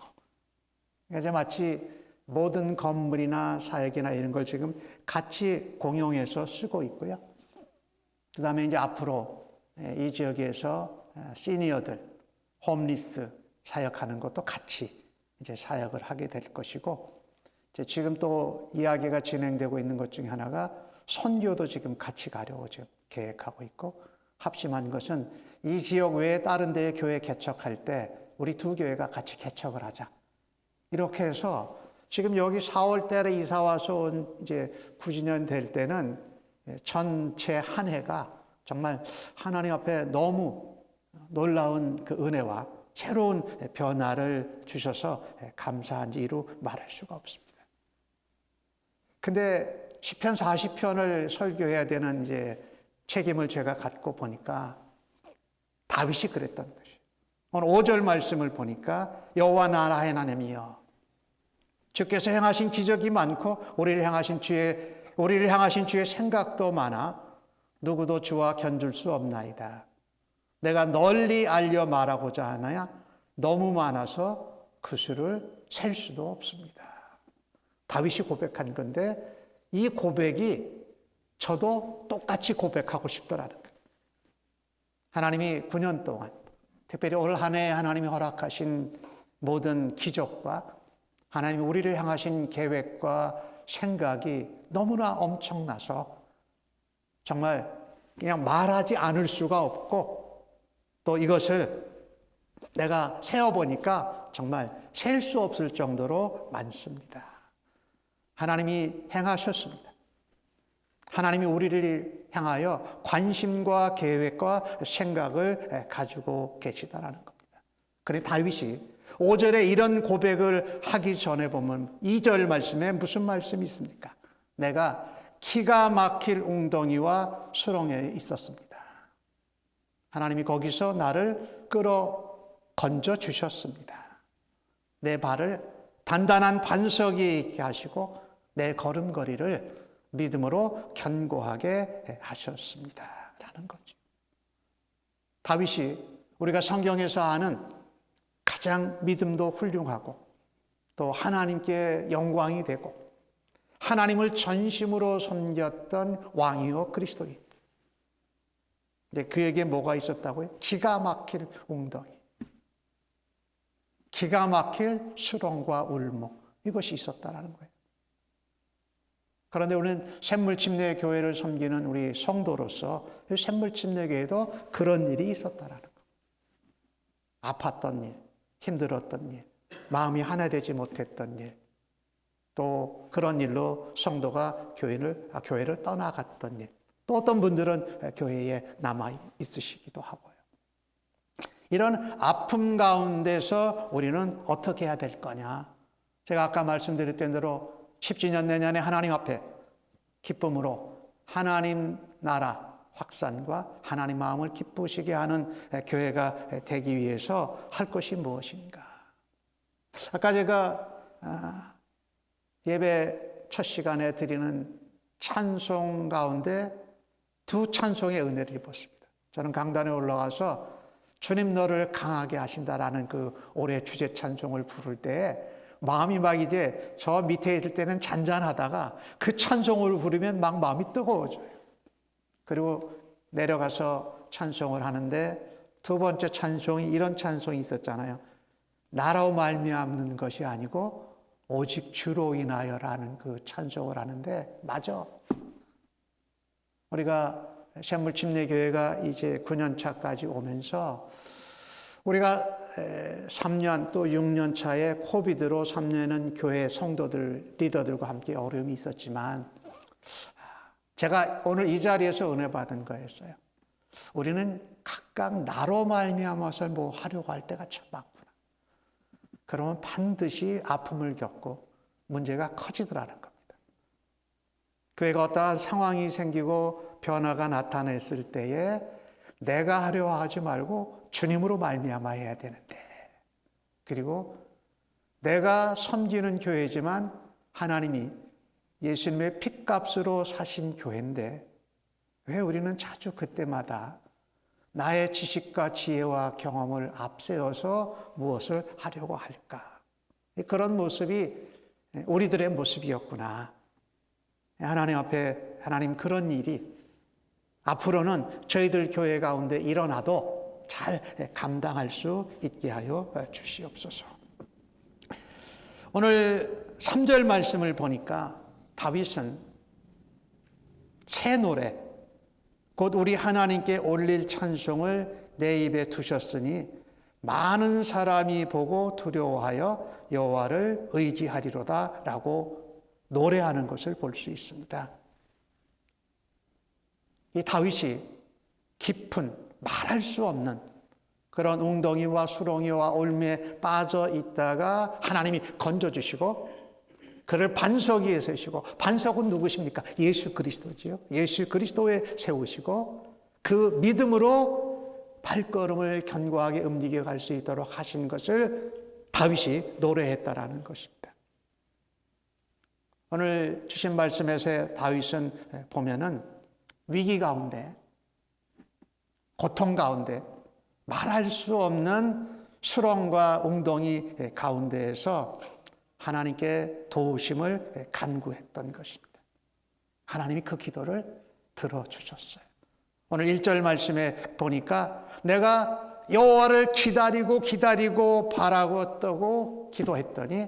그러니까 마치 모든 건물이나 사역이나 이런 걸 지금 같이 공용해서 쓰고 있고요. 그 다음에 이제 앞으로 이 지역에서 시니어들, 홈리스 사역하는 것도 같이 이제 사역을 하게 될 것이고, 이제 지금 또 이야기가 진행되고 있는 것 중에 하나가 선교도 지금 같이 가려고 지금 계획하고 있고, 합심한 것은 이 지역 외에 다른 데에 교회 개척할 때 우리 두 교회가 같이 개척을 하자. 이렇게 해서 지금 여기 4월 달에 이사 와서 온 이제 9주년 될 때는 전체 한 해가 정말 하나님 앞에 너무 놀라운 그 은혜와 새로운 변화를 주셔서 감사한지 이루 말할 수가 없습니다. 근데 시편 40편을 설교해야 되는 이제 책임을 제가 갖고 보니까 다윗이 그랬던 것이에요. 오늘 5절 말씀을 보니까 여호와 나라의 하나님이여, 주께서 행하신 기적이 많고 우리를 향하신 주의 생각도 많아 누구도 주와 견줄 수 없나이다. 내가 널리 알려 말하고자 하나야 너무 많아서 그 수를 셀 수도 없습니다. 다윗이 고백한 건데 이 고백이 저도 똑같이 고백하고 싶더라는 거예요. 하나님이 9년 동안 특별히 올 한 해 하나님이 허락하신 모든 기적과 하나님이 우리를 향하신 계획과 생각이 너무나 엄청나서 정말 그냥 말하지 않을 수가 없고, 또 이것을 내가 세어보니까 정말 셀 수 없을 정도로 많습니다. 하나님이 행하셨습니다. 하나님이 우리를 향하여 관심과 계획과 생각을 가지고 계시다라는 겁니다. 그런데 다윗이 5절에 이런 고백을 하기 전에 보면 2절 말씀에 무슨 말씀이 있습니까? 내가 기가 막힐 웅덩이와 수렁에 있었습니다. 하나님이 거기서 나를 끌어 건져 주셨습니다. 내 발을 단단한 반석 위에 있게 하시고 내 걸음걸이를 믿음으로 견고하게 하셨습니다. 라는 거죠. 다윗이 우리가 성경에서 아는 가장 믿음도 훌륭하고 또 하나님께 영광이 되고 하나님을 전심으로 섬겼던 왕이요 그리스도인. 근데 그에게 뭐가 있었다고요? 기가 막힐 웅덩이, 기가 막힐 수렁과 울목, 이것이 있었다라는 거예요. 그런데 우리는 샘물침례 교회를 섬기는 우리 성도로서 샘물침례 교회도 그런 일이 있었다라는 거예요. 아팠던 일, 힘들었던 일, 마음이 하나 되지 못했던 일, 또 그런 일로 성도가 교회를 떠나갔던 일, 또 어떤 분들은 교회에 남아 있으시기도 하고요. 이런 아픔 가운데서 우리는 어떻게 해야 될 거냐? 제가 아까 말씀드렸던 대로 10주년 내년에 하나님 앞에 기쁨으로 하나님 나라 확산과 하나님 마음을 기쁘시게 하는 교회가 되기 위해서 할 것이 무엇인가? 아까 제가 예배 첫 시간에 드리는 찬송 가운데 두 찬송의 은혜를 입었습니다. 저는 강단에 올라가서 주님 너를 강하게 하신다라는 그 올해 주제 찬송을 부를 때 마음이 막 이제 저 밑에 있을 때는 잔잔하다가 그 찬송을 부르면 막 마음이 뜨거워져요. 그리고 내려가서 찬송을 하는데 두 번째 찬송이 이런 찬송이 있었잖아요. 나로 말미암는 것이 아니고 오직 주로 인하여라는 그 찬송을 하는데 맞아. 우리가 샘물침례교회가 이제 9년 차까지 오면서 우리가 3년 또 6년 차에 코비드로 3년은 교회 성도들, 리더들과 함께 어려움이 있었지만 제가 오늘 이 자리에서 은혜 받은 거였어요. 우리는 각각 나로 말미암아서 뭐 하려고 할 때가 참 많구나. 그러면 반드시 아픔을 겪고 문제가 커지더라는 겁니다. 교회가 어떠한 상황이 생기고 변화가 나타났을 때에 내가 하려 하지 말고 주님으로 말미암아 해야 되는데, 그리고 내가 섬기는 교회지만 하나님이 예수님의 핏값으로 사신 교회인데 왜 우리는 자주 그때마다 나의 지식과 지혜와 경험을 앞세워서 무엇을 하려고 할까? 그런 모습이 우리들의 모습이었구나. 하나님 앞에 하나님 그런 일이 앞으로는 저희들 교회 가운데 일어나도 잘 감당할 수 있게 하여 주시옵소서. 오늘 3절 말씀을 보니까 다윗은 새 노래, 곧 우리 하나님께 올릴 찬송을 내 입에 두셨으니 많은 사람이 보고 두려워하여 여호와를 의지하리로다 라고 노래하는 것을 볼 수 있습니다. 이 다윗이 깊은 말할 수 없는 그런 웅덩이와 수렁이와 올매에 빠져 있다가 하나님이 건져주시고 그를 반석 위에 세우시고, 반석은 누구십니까? 예수 그리스도지요. 예수 그리스도에 세우시고 그 믿음으로 발걸음을 견고하게 움직여 갈 수 있도록 하신 것을 다윗이 노래했다라는 것입니다. 오늘 주신 말씀에서 다윗은 보면은 위기 가운데, 고통 가운데, 말할 수 없는 수렁과 웅덩이 가운데에서 하나님께 도우심을 간구했던 것입니다. 하나님이 그 기도를 들어주셨어요. 오늘 1절 말씀에 보니까 내가 여호와를 기다리고 바라고 떠고 기도했더니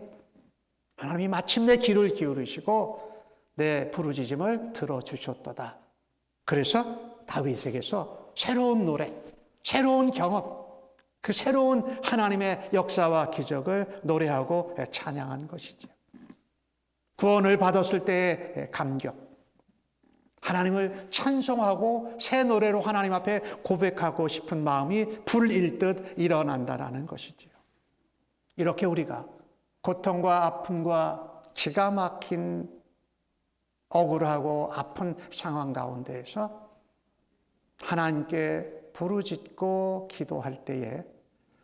하나님이 마침내 귀를 기울이시고 내 부르짖음을 들어주셨도다. 그래서 다윗에게서 새로운 노래, 새로운 경험, 그 새로운 하나님의 역사와 기적을 노래하고 찬양한 것이죠. 구원을 받았을 때의 감격, 하나님을 찬송하고 새 노래로 하나님 앞에 고백하고 싶은 마음이 불일듯 일어난다는 것이지요. 이렇게 우리가 고통과 아픔과 기가 막힌 억울하고 아픈 상황 가운데에서 하나님께 부르짖고 기도할 때에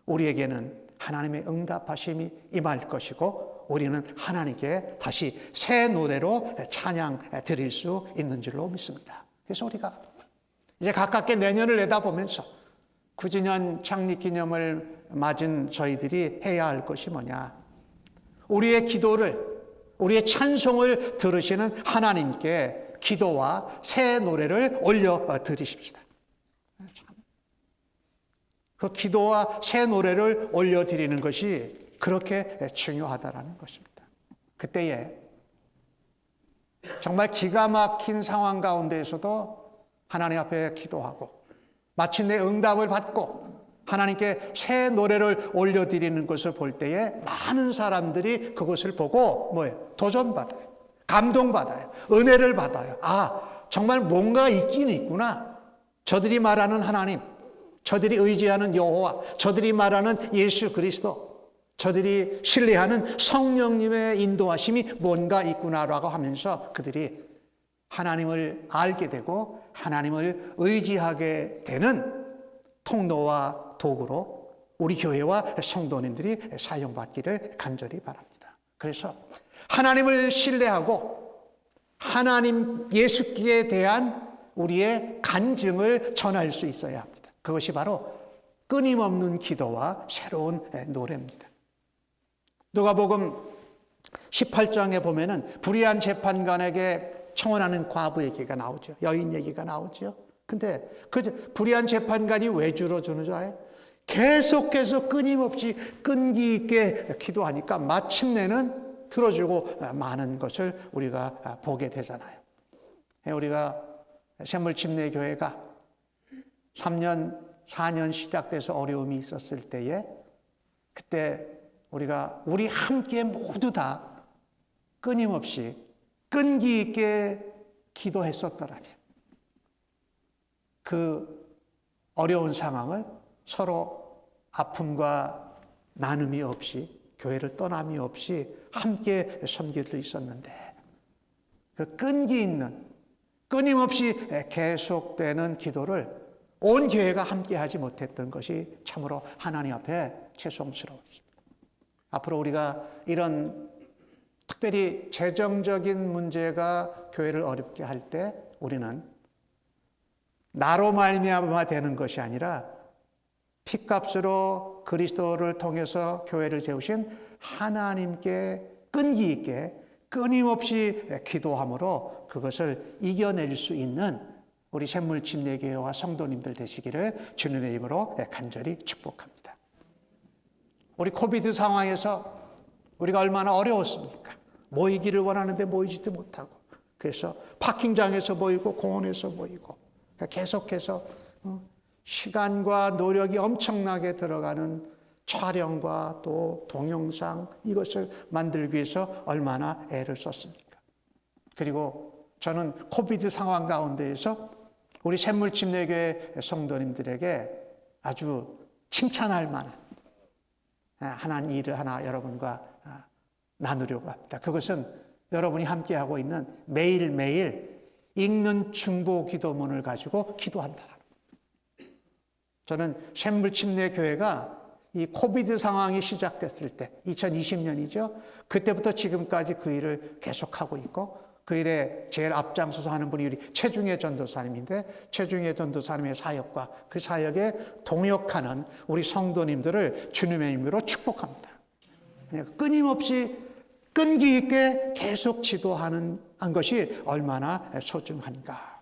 우리에게는 하나님의 응답하심이 임할 것이고 우리는 하나님께 다시 새 노래로 찬양 드릴 수 있는 줄로 믿습니다. 그래서 우리가 이제 가깝게 내년을 내다보면서 9주년 창립기념을 맞은 저희들이 해야 할 것이 뭐냐? 우리의 기도를, 우리의 찬송을 들으시는 하나님께 기도와 새 노래를 올려드리십시다. 그 기도와 새 노래를 올려드리는 것이 그렇게 중요하다는 것입니다. 그때에 정말 기가 막힌 상황 가운데에서도 하나님 앞에 기도하고 마침내 응답을 받고 하나님께 새 노래를 올려드리는 것을 볼 때에 많은 사람들이 그것을 보고 도전받아요. 감동받아요. 은혜를 받아요. 아, 정말 뭔가 있긴 있구나. 저들이 말하는 하나님, 저들이 의지하는 여호와, 저들이 말하는 예수 그리스도, 저들이 신뢰하는 성령님의 인도하심이 뭔가 있구나라고 하면서 그들이 하나님을 알게 되고 하나님을 의지하게 되는 통로와 도구로 우리 교회와 성도님들이 사용받기를 간절히 바랍니다. 그래서 하나님을 신뢰하고 하나님 예수께 대한 우리의 간증을 전할 수 있어야 합니다. 그것이 바로 끊임없는 기도와 새로운 노래입니다. 누가복음 18장에 보면은 불의한 재판관에게 청혼하는 과부 얘기가 나오죠. 여인 얘기가 나오죠. 근데 그 불의한 재판관이 왜 줄어주는 줄 알아요? 계속해서 끊임없이 끈기 있게 기도하니까 마침내는 들어주고 마는 것을 우리가 보게 되잖아요. 우리가 샘물침례교회가 3년, 4년 시작돼서 어려움이 있었을 때에 그때 우리 함께 모두 다 끊임없이 끈기 있게 기도했었더라면 그 어려운 상황을 서로 아픔과 나눔이 없이 교회를 떠남이 없이 함께 섬길 수 있었는데 그 끈기 있는 끊임없이 계속되는 기도를 온 교회가 함께 하지 못했던 것이 참으로 하나님 앞에 죄송스러웠습니다. 앞으로 우리가 이런 특별히 재정적인 문제가 교회를 어렵게 할 때 우리는 나로 말미암아 되는 것이 아니라 피값으로 그리스도를 통해서 교회를 세우신 하나님께 끈기 있게 끊임없이 기도함으로 그것을 이겨낼 수 있는 우리 샘물침례교회와 성도님들 되시기를 주님의 이름으로 간절히 축복합니다. 우리 코비드 상황에서 우리가 얼마나 어려웠습니까? 모이기를 원하는데 모이지도 못하고 그래서 파킹장에서 모이고 공원에서 모이고 계속해서 시간과 노력이 엄청나게 들어가는 촬영과 또 동영상 이것을 만들기 위해서 얼마나 애를 썼습니까? 그리고 저는 코비드 상황 가운데에서 우리 샘물침례교회 성도님들에게 아주 칭찬할 만한 하나님 일을 하나 여러분과 나누려고 합니다. 그것은 여러분이 함께하고 있는 매일매일 읽는 중보 기도문을 가지고 기도한다는 겁니다. 저는 샘물침례교회가 이 코비드 상황이 시작됐을 때 2020년이죠. 그때부터 지금까지 그 일을 계속하고 있고 그 일에 제일 앞장서서 하는 분이 우리 최중혜 전도사님인데 최중혜 전도사님의 사역과 그 사역에 동역하는 우리 성도님들을 주님의 이름으로 축복합니다. 끊임없이 끈기 있게 계속 지도하는 것이 얼마나 소중한가.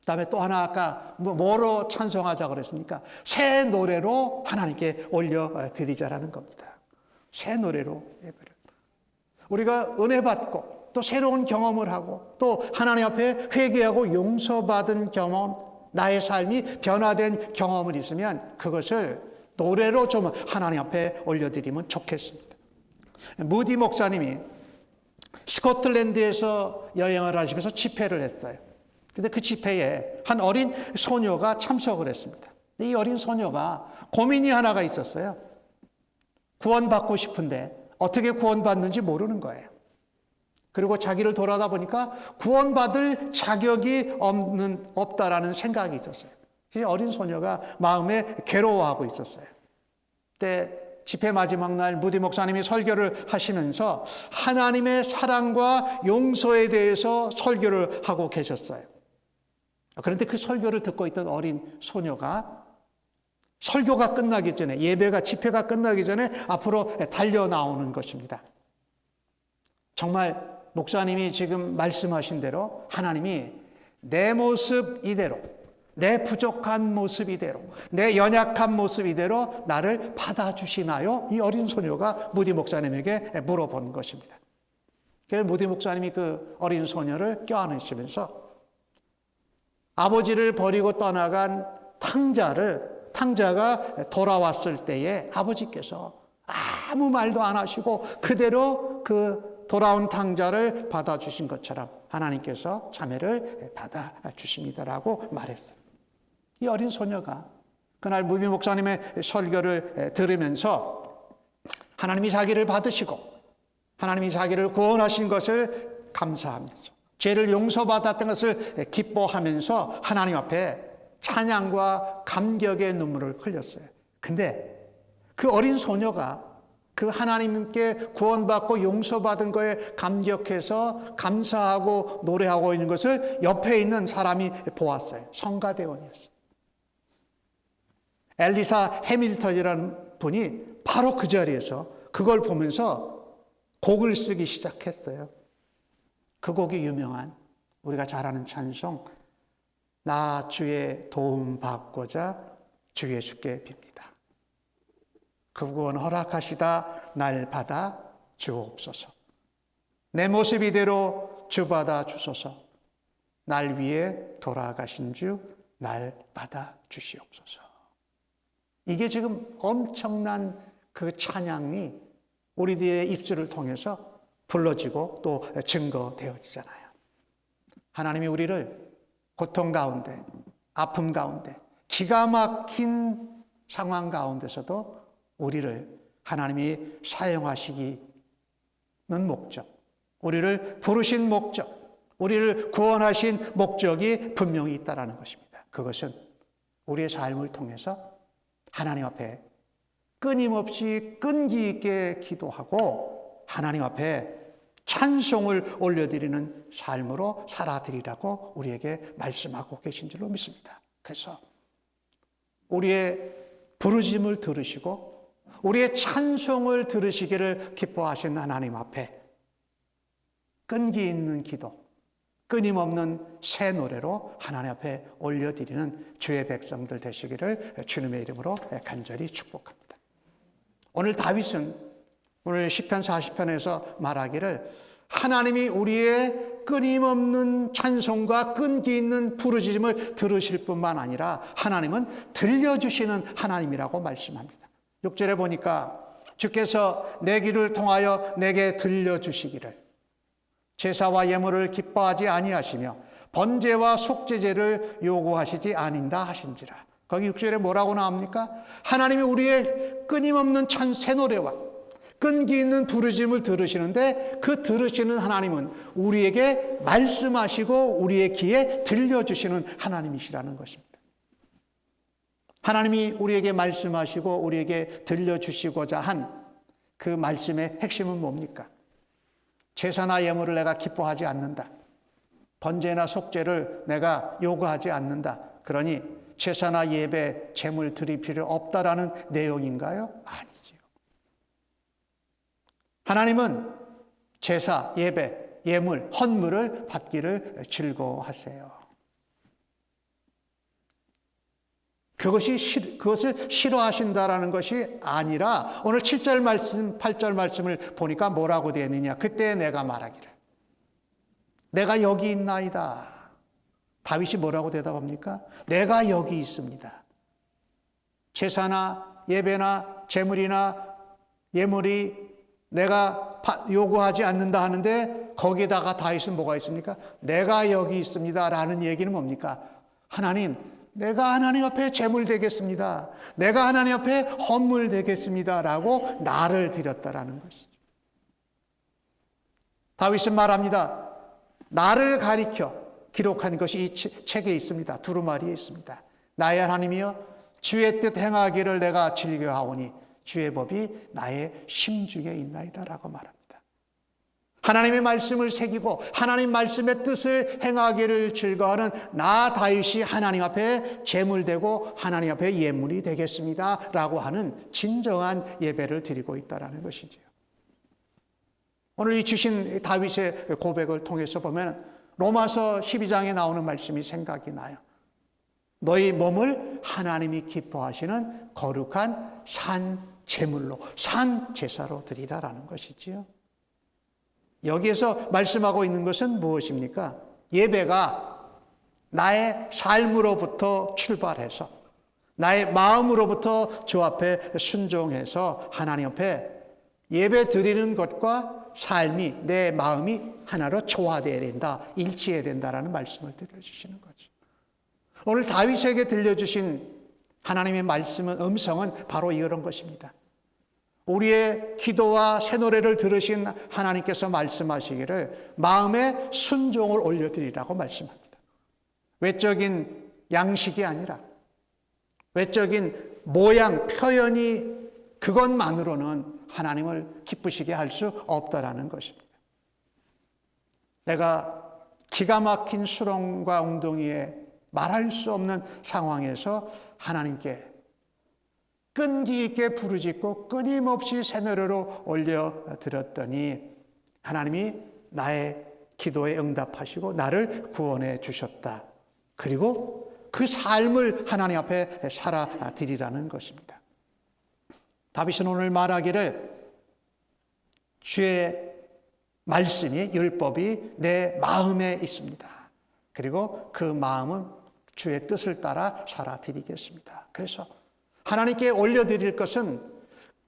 그다음에 또 하나 아까 뭐로 찬송하자 그랬습니까? 새 노래로 하나님께 올려드리자라는 겁니다. 새 노래로 예배를. 우리가 은혜 받고 또 새로운 경험을 하고 또 하나님 앞에 회개하고 용서받은 경험, 나의 삶이 변화된 경험을 있으면 그것을 노래로 좀 하나님 앞에 올려드리면 좋겠습니다. 무디 목사님이 스코틀랜드에서 여행을 하시면서 집회를 했어요. 근데 그 집회에 한 어린 소녀가 참석을 했습니다. 이 어린 소녀가 고민이 하나가 있었어요. 구원받고 싶은데 어떻게 구원받는지 모르는 거예요. 그리고 자기를 돌아다 보니까 구원받을 자격이 없다라는 생각이 있었어요. 이 어린 소녀가 마음에 괴로워하고 있었어요. 그때 집회 마지막 날 무디 목사님이 설교를 하시면서 하나님의 사랑과 용서에 대해서 설교를 하고 계셨어요. 그런데 그 설교를 듣고 있던 어린 소녀가 설교가 끝나기 전에 집회가 끝나기 전에 앞으로 달려 나오는 것입니다. 정말 목사님이 지금 말씀하신 대로 하나님이 내 모습 이대로 내 부족한 모습 이대로 내 연약한 모습 이대로 나를 받아주시나요? 이 어린 소녀가 무디 목사님에게 물어본 것입니다. 그래서 무디 목사님이 그 어린 소녀를 껴안으시면서 아버지를 버리고 떠나간 탕자가 돌아왔을 때에 아버지께서 아무 말도 안 하시고 그대로 그 돌아온 탕자를 받아주신 것처럼 하나님께서 자매를 받아주십니다라고 말했어요. 이 어린 소녀가 그날 무비 목사님의 설교를 들으면서 하나님이 자기를 받으시고 하나님이 자기를 구원하신 것을 감사하면서 죄를 용서받았던 것을 기뻐하면서 하나님 앞에 찬양과 감격의 눈물을 흘렸어요. 근데 그 어린 소녀가 그 하나님께 구원받고 용서받은 거에 감격해서 감사하고 노래하고 있는 것을 옆에 있는 사람이 보았어요. 성가대원이었어요. 엘리사 해밀턴이라는 분이 바로 그 자리에서 그걸 보면서 곡을 쓰기 시작했어요. 그 곡이 유명한 우리가 잘 아는 찬송, 나 주의 도움 받고자 주 예수께 빕니다. 그 구원 허락하시다 날 받아 주옵소서. 내 모습 이대로 주 받아 주소서. 날 위해 돌아가신 주 날 받아 주시옵소서. 이게 지금 엄청난 그 찬양이 우리들의 입술을 통해서 불러지고 또 증거되어지잖아요. 하나님이 우리를 고통 가운데, 아픔 가운데, 기가 막힌 상황 가운데서도 우리를 하나님이 사용하시기는 목적, 우리를 부르신 목적, 우리를 구원하신 목적이 분명히 있다는 것입니다. 그것은 우리의 삶을 통해서 하나님 앞에 끊임없이 끈기 있게 기도하고 하나님 앞에 찬송을 올려드리는 삶으로 살아드리라고 우리에게 말씀하고 계신 줄로 믿습니다. 그래서 우리의 부르심을 들으시고 우리의 찬송을 들으시기를 기뻐하신 하나님 앞에 끈기 있는 기도, 끊임없는 새 노래로 하나님 앞에 올려드리는 주의 백성들 되시기를 주님의 이름으로 간절히 축복합니다. 오늘 다윗은 오늘 시편 40편에서 말하기를 하나님이 우리의 끊임없는 찬송과 끈기 있는 부르짖음을 들으실 뿐만 아니라 하나님은 들려주시는 하나님이라고 말씀합니다. 6절에 보니까 주께서 내 귀를 통하여 내게 들려주시기를 제사와 예물을 기뻐하지 아니하시며 번제와 속죄제를 요구하시지 아닌다 하신지라. 거기 6절에 뭐라고 나옵니까? 하나님이 우리의 끊임없는 새 노래와 끈기 있는 부르짖음을 들으시는데 그 들으시는 하나님은 우리에게 말씀하시고 우리의 귀에 들려주시는 하나님이시라는 것입니다. 하나님이 우리에게 말씀하시고 우리에게 들려주시고자 한 그 말씀의 핵심은 뭡니까? 제사나 예물을 내가 기뻐하지 않는다. 번제나 속죄를 내가 요구하지 않는다. 그러니 제사나 예배, 제물 드릴 필요 없다라는 내용인가요? 아니지요. 하나님은 제사, 예배, 예물, 헌물을 받기를 즐거워하세요. 그것을 싫어하신다라는 것이 아니라 오늘 7절 말씀, 8절 말씀을 보니까 뭐라고 되어 있느냐. 그때 내가 말하기를 내가 여기 있나이다. 다윗이 뭐라고 대답합니까? 내가 여기 있습니다. 제사나 예배나 제물이나 예물이 내가 요구하지 않는다 하는데 거기다가 다윗은 뭐가 있습니까? 내가 여기 있습니다 라는 얘기는 뭡니까? 하나님, 내가 하나님 앞에 제물 되겠습니다. 내가 하나님 앞에 헌물 되겠습니다 라고 나를 드렸다라는 것이죠. 다윗은 말합니다. 나를 가리켜 기록한 것이 이 책에 있습니다. 두루마리에 있습니다. 나의 하나님이여 주의 뜻 행하기를 내가 즐겨하오니 주의 법이 나의 심중에 있나이다 라고 말합니다. 하나님의 말씀을 새기고 하나님 말씀의 뜻을 행하기를 즐거워하는 나 다윗이 하나님 앞에 제물되고 하나님 앞에 예물이 되겠습니다 라고 하는 진정한 예배를 드리고 있다는 것이죠. 오늘 이 주신 다윗의 고백을 통해서 보면 로마서 12장에 나오는 말씀이 생각이 나요. 너희 몸을 하나님이 기뻐하시는 거룩한 산 제물로, 산 제사로 드리라라는 것이지요. 여기에서 말씀하고 있는 것은 무엇입니까? 예배가 나의 삶으로부터 출발해서 나의 마음으로부터 주 앞에 순종해서 하나님 앞에 예배 드리는 것과 삶이, 내 마음이 하나로 조화되어야 된다, 일치해야 된다라는 말씀을 들려주시는 거죠. 오늘 다윗에게 들려주신 하나님의 말씀은, 음성은 바로 이런 것입니다. 우리의 기도와 새 노래를 들으신 하나님께서 말씀하시기를 마음의 순종을 올려드리라고 말씀합니다. 외적인 양식이 아니라, 외적인 모양, 표현이 그것만으로는 하나님을 기쁘시게 할 수 없다라는 것입니다. 내가 기가 막힌 수렁과 웅덩이에 말할 수 없는 상황에서 하나님께 끈기 있게 부르짖고 끊임없이 새노래로 올려드렸더니 하나님이 나의 기도에 응답하시고 나를 구원해 주셨다. 그리고 그 삶을 하나님 앞에 살아드리라는 것입니다. 다윗은 오늘 말하기를 주의 말씀이, 율법이 내 마음에 있습니다. 그리고 그 마음은 주의 뜻을 따라 살아드리겠습니다. 그래서 하나님께 올려드릴 것은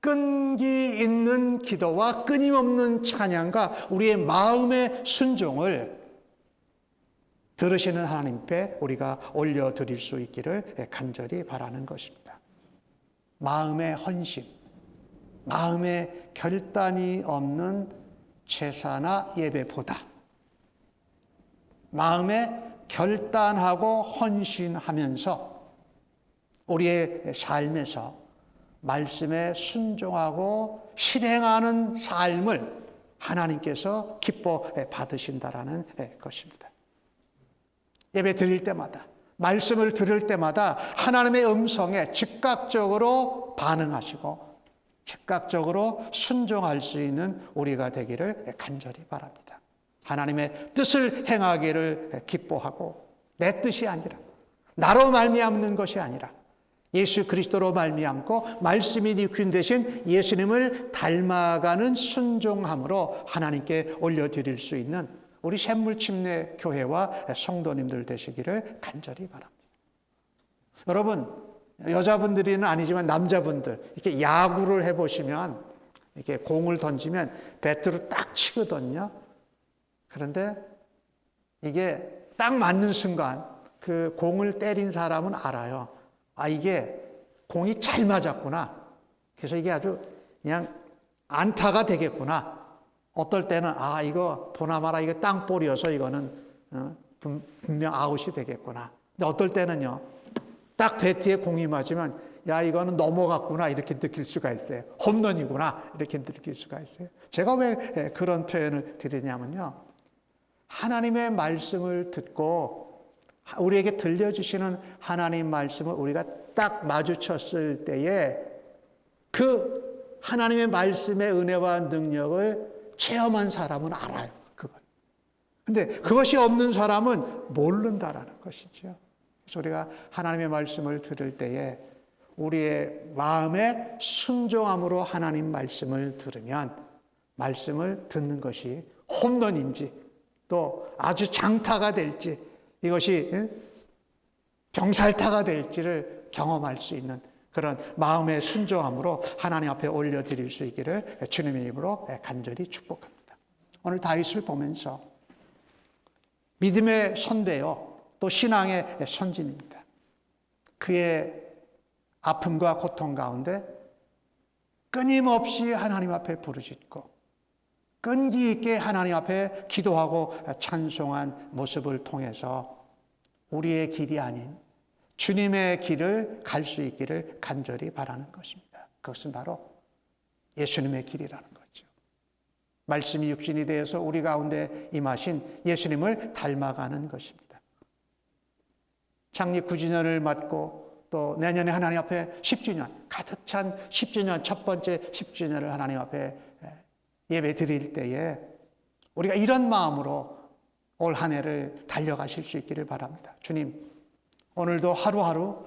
끈기 있는 기도와 끊임없는 찬양과 우리의 마음의 순종을 들으시는 하나님께 우리가 올려드릴 수 있기를 간절히 바라는 것입니다. 마음의 헌신, 마음의 결단이 없는 제사나 예배보다 마음에 결단하고 헌신하면서 우리의 삶에서 말씀에 순종하고 실행하는 삶을 하나님께서 기뻐 받으신다라는 것입니다. 예배 드릴 때마다, 말씀을 들을 때마다 하나님의 음성에 즉각적으로 반응하시고 즉각적으로 순종할 수 있는 우리가 되기를 간절히 바랍니다. 하나님의 뜻을 행하기를 기뻐하고 내 뜻이 아니라 나로 말미암는 것이 아니라 예수 그리스도로 말미암고 말씀이 귀인 되신 예수님을 닮아가는 순종함으로 하나님께 올려드릴 수 있는 우리 샘물침례 교회와 성도님들 되시기를 간절히 바랍니다. 여러분, 여자분들은 아니지만 남자분들 이렇게 야구를 해보시면 이렇게 공을 던지면 배트로 딱 치거든요. 그런데 이게 딱 맞는 순간 그 공을 때린 사람은 알아요. 아, 이게 공이 잘 맞았구나. 그래서 이게 아주 그냥 안타가 되겠구나. 어떨 때는 아, 이거 보나마나 이거 땅볼이어서 이거는 분명 아웃이 되겠구나. 근데 어떨 때는요, 딱 배트에 공이 맞으면 야, 이거는 넘어갔구나 이렇게 느낄 수가 있어요. 홈런이구나 이렇게 느낄 수가 있어요. 제가 왜 그런 표현을 드리냐면요, 하나님의 말씀을 듣고 우리에게 들려주시는 하나님 말씀을 우리가 딱 마주쳤을 때에 그 하나님의 말씀의 은혜와 능력을 체험한 사람은 알아요. 그걸. 근데 그것이 없는 사람은 모른다라는 것이죠. 그래서 우리가 하나님의 말씀을 들을 때에 우리의 마음의 순종함으로 하나님 말씀을 들으면 말씀을 듣는 것이 홈런인지 또 아주 장타가 될지 이것이 병살타가 될지를 경험할 수 있는 그런 마음의 순종함으로 하나님 앞에 올려드릴 수 있기를 주님의 이름으로 간절히 축복합니다. 오늘 다윗을 보면서 믿음의 선배요 또 신앙의 선진입니다. 그의 아픔과 고통 가운데 끊임없이 하나님 앞에 부르짖고 끈기 있게 하나님 앞에 기도하고 찬송한 모습을 통해서 우리의 길이 아닌 주님의 길을 갈 수 있기를 간절히 바라는 것입니다. 그것은 바로 예수님의 길이라는 거죠. 말씀이 육신이 되어서 우리 가운데 임하신 예수님을 닮아가는 것입니다. 창립 9주년을 맞고 또 내년에 하나님 앞에 10주년, 가득 찬 10주년, 첫 번째 10주년을 하나님 앞에 예배 드릴 때에 우리가 이런 마음으로 올 한 해를 달려가실 수 있기를 바랍니다. 주님, 오늘도 하루하루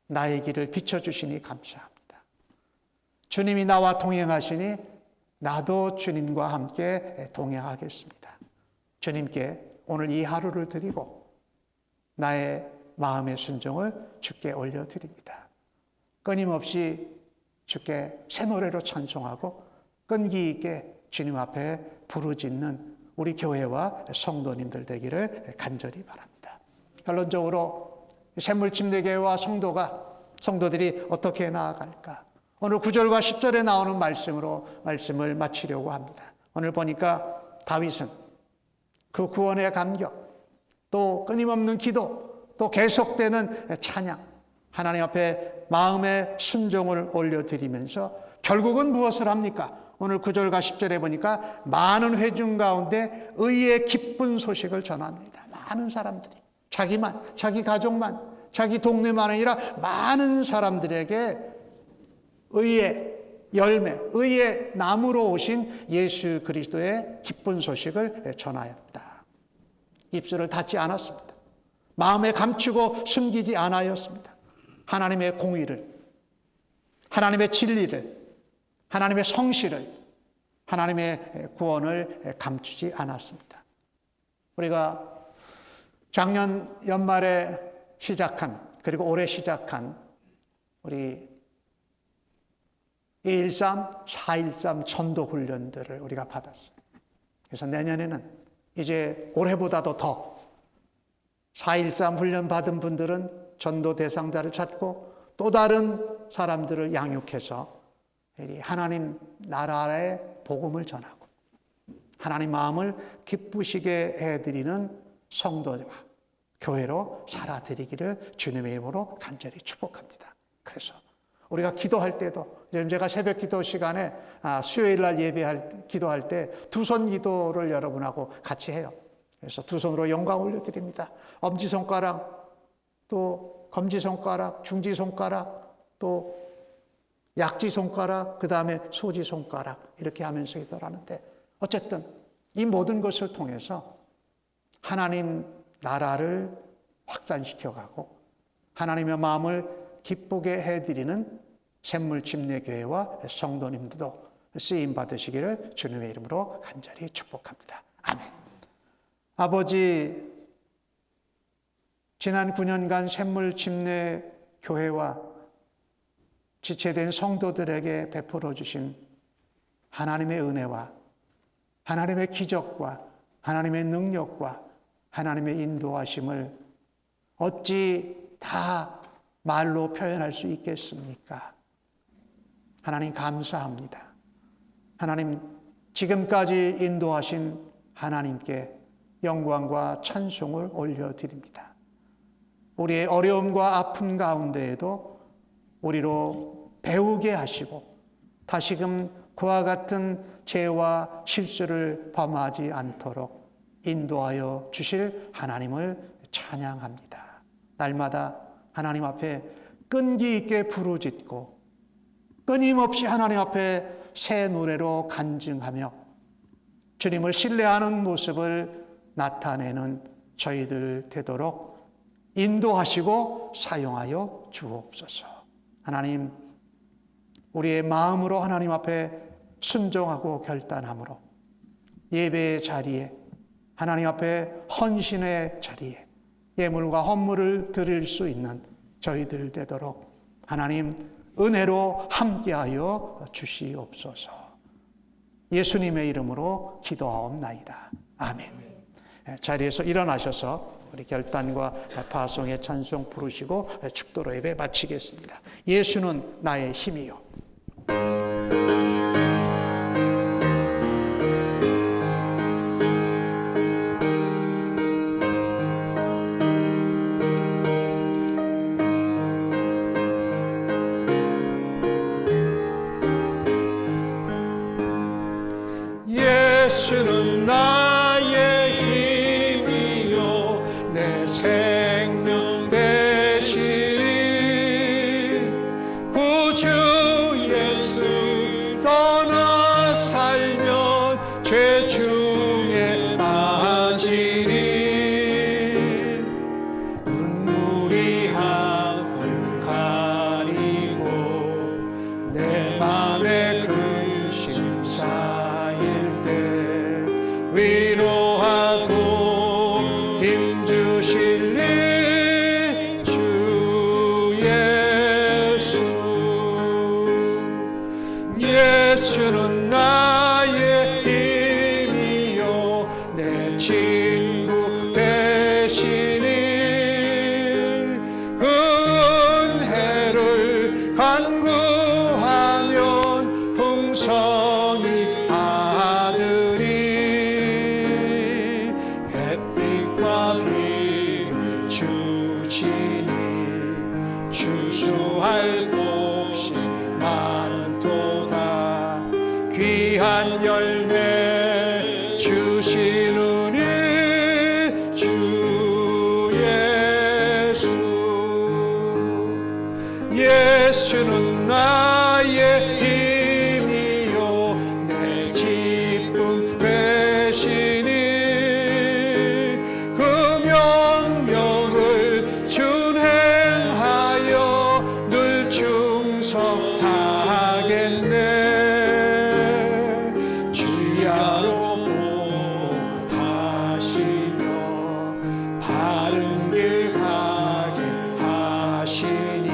나의 길을 비춰주시니 감사합니다. 주님이 나와 동행하시니 나도 주님과 함께 동행하겠습니다. 주님께 오늘 이 하루를 드리고 나의 마음의 순종을 주께 올려드립니다. 끊임없이 주께 새 노래로 찬송하고 끈기 있게 주님 앞에 부르짖는 우리 교회와 성도님들 되기를 간절히 바랍니다. 결론적으로 샘물침례교회와 성도들이 어떻게 나아갈까? 오늘 9절과 10절에 나오는 말씀으로 말씀을 마치려고 합니다. 오늘 보니까 다윗은 그 구원의 감격, 또 끊임없는 기도, 또 계속되는 찬양, 하나님 앞에 마음의 순종을 올려드리면서 결국은 무엇을 합니까? 오늘 9절과 10절에 보니까 많은 회중 가운데 의의 기쁜 소식을 전합니다. 많은 사람들이 자기만, 자기 가족만, 자기 동네만 아니라 많은 사람들에게 의의 열매, 의의 나무로 오신 예수 그리스도의 기쁜 소식을 전하였다. 입술을 닫지 않았습니다. 마음에 감추고 숨기지 않았습니다. 하나님의 공의를, 하나님의 진리를, 하나님의 성실을, 하나님의 구원을 감추지 않았습니다. 우리가 작년 연말에 시작한, 그리고 올해 시작한 우리 213, 413 전도 훈련들을 우리가 받았어요. 그래서 내년에는 이제 올해보다도 더 413 훈련 받은 분들은 전도 대상자를 찾고 또 다른 사람들을 양육해서 하나님 나라의 복음을 전하고 하나님 마음을 기쁘시게 해드리는 성도와 교회로 살아드리기를 주님의 이름으로 간절히 축복합니다. 그래서 우리가 기도할 때도, 제가 새벽 기도 시간에 수요일 날 기도할 때 두 손 기도를 여러분하고 같이 해요. 그래서 두 손으로 영광 올려드립니다. 엄지손가락, 또 검지손가락, 중지손가락, 또 약지손가락, 그 다음에 소지손가락, 이렇게 하면서 기도를 하는데, 어쨌든 이 모든 것을 통해서 하나님 나라를 확산시켜가고 하나님의 마음을 기쁘게 해드리는 샘물침례교회와 성도님들도 쓰임 받으시기를 주님의 이름으로 간절히 축복합니다. 아멘. 아버지, 지난 9년간 샘물침례교회와 지체된 성도들에게 베풀어 주신 하나님의 은혜와 하나님의 기적과 하나님의 능력과 하나님의 인도하심을 어찌 다 말로 표현할 수 있겠습니까? 하나님 감사합니다. 하나님, 지금까지 인도하신 하나님께 영광과 찬송을 올려드립니다. 우리의 어려움과 아픔 가운데에도 우리로 배우게 하시고 다시금 그와 같은 죄와 실수를 범하지 않도록 인도하여 주실 하나님을 찬양합니다. 날마다 하나님 앞에 끈기 있게 부르짖고 끊임없이 하나님 앞에 새 노래로 간증하며 주님을 신뢰하는 모습을 나타내는 저희들 되도록 인도하시고 사용하여 주옵소서. 하나님, 우리의 마음으로 하나님 앞에 순종하고 결단함으로 예배의 자리에, 하나님 앞에 헌신의 자리에 예물과 헌물을 드릴 수 있는 저희들 되도록 하나님 은혜로 함께하여 주시옵소서. 예수님의 이름으로 기도하옵나이다. 아멘. 자리에서 일어나셔서 우리 결단과 파송의 찬송 부르시고 축도로 예배 마치겠습니다. 예수는 나의 힘이요. 예수는 나의 힘이요 내 생명 되시리. 구주 예수 떠나 살면 죄 중에 빠지리. 눈물이 앞을 가리고 내 맘에 근심 쌓일 때 위로하고 힘주실리 주 예수. 예수는 나의 힘이요 내 친구 되시니. 은혜를 간구하면 풍성히 받으리. 햇빛과 비 주시니 주 주는 나의 힘이요 내 기쁨 되시니 그 명령을 준행하여 늘 충성하겠네. 주야로 보호하시며 바른 길 가게 하시니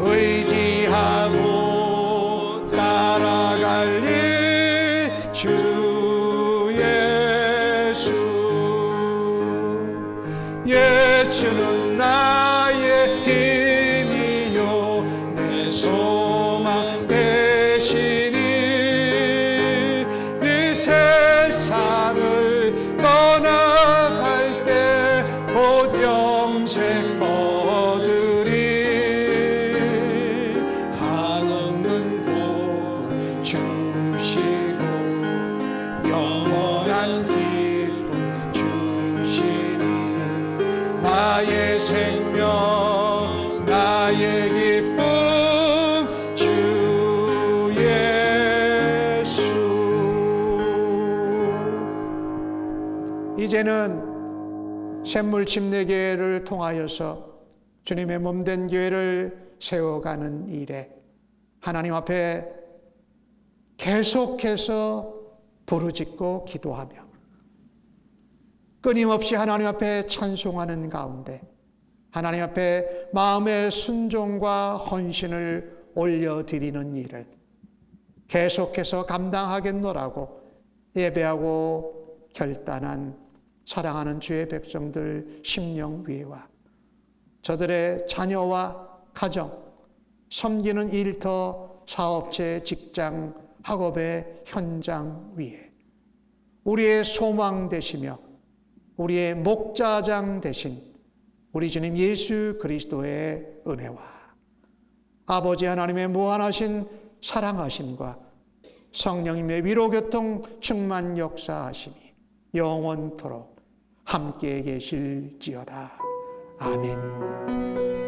의지하고 따라갈리 주 예수. 예수는 나의 힘이요 내 소망 되시니 이 세상을 떠나갈 때 곧 영생 얻으리. 한없는 복 주시고 영원한 기쁨 주시니 나의 생명 나의 기쁨 주 예수. 이제는 샘물 침례교회를 통하여서 주님의 몸된 교회를 세워가는 일에 하나님 앞에 계속해서 부르짖고 기도하며 끊임없이 하나님 앞에 찬송하는 가운데 하나님 앞에 마음의 순종과 헌신을 올려드리는 일을 계속해서 감당하겠노라고 예배하고 결단한 사랑하는 주의 백성들 심령위회와 저들의 자녀와 가정, 섬기는 일터, 사업체, 직장, 학업의 현장 위에 우리의 소망 되시며 우리의 목자장 되신 우리 주님 예수 그리스도의 은혜와 아버지 하나님의 무한하신 사랑하심과 성령님의 위로교통 충만 역사하심이 영원토록 함께 계실지어다. 아멘.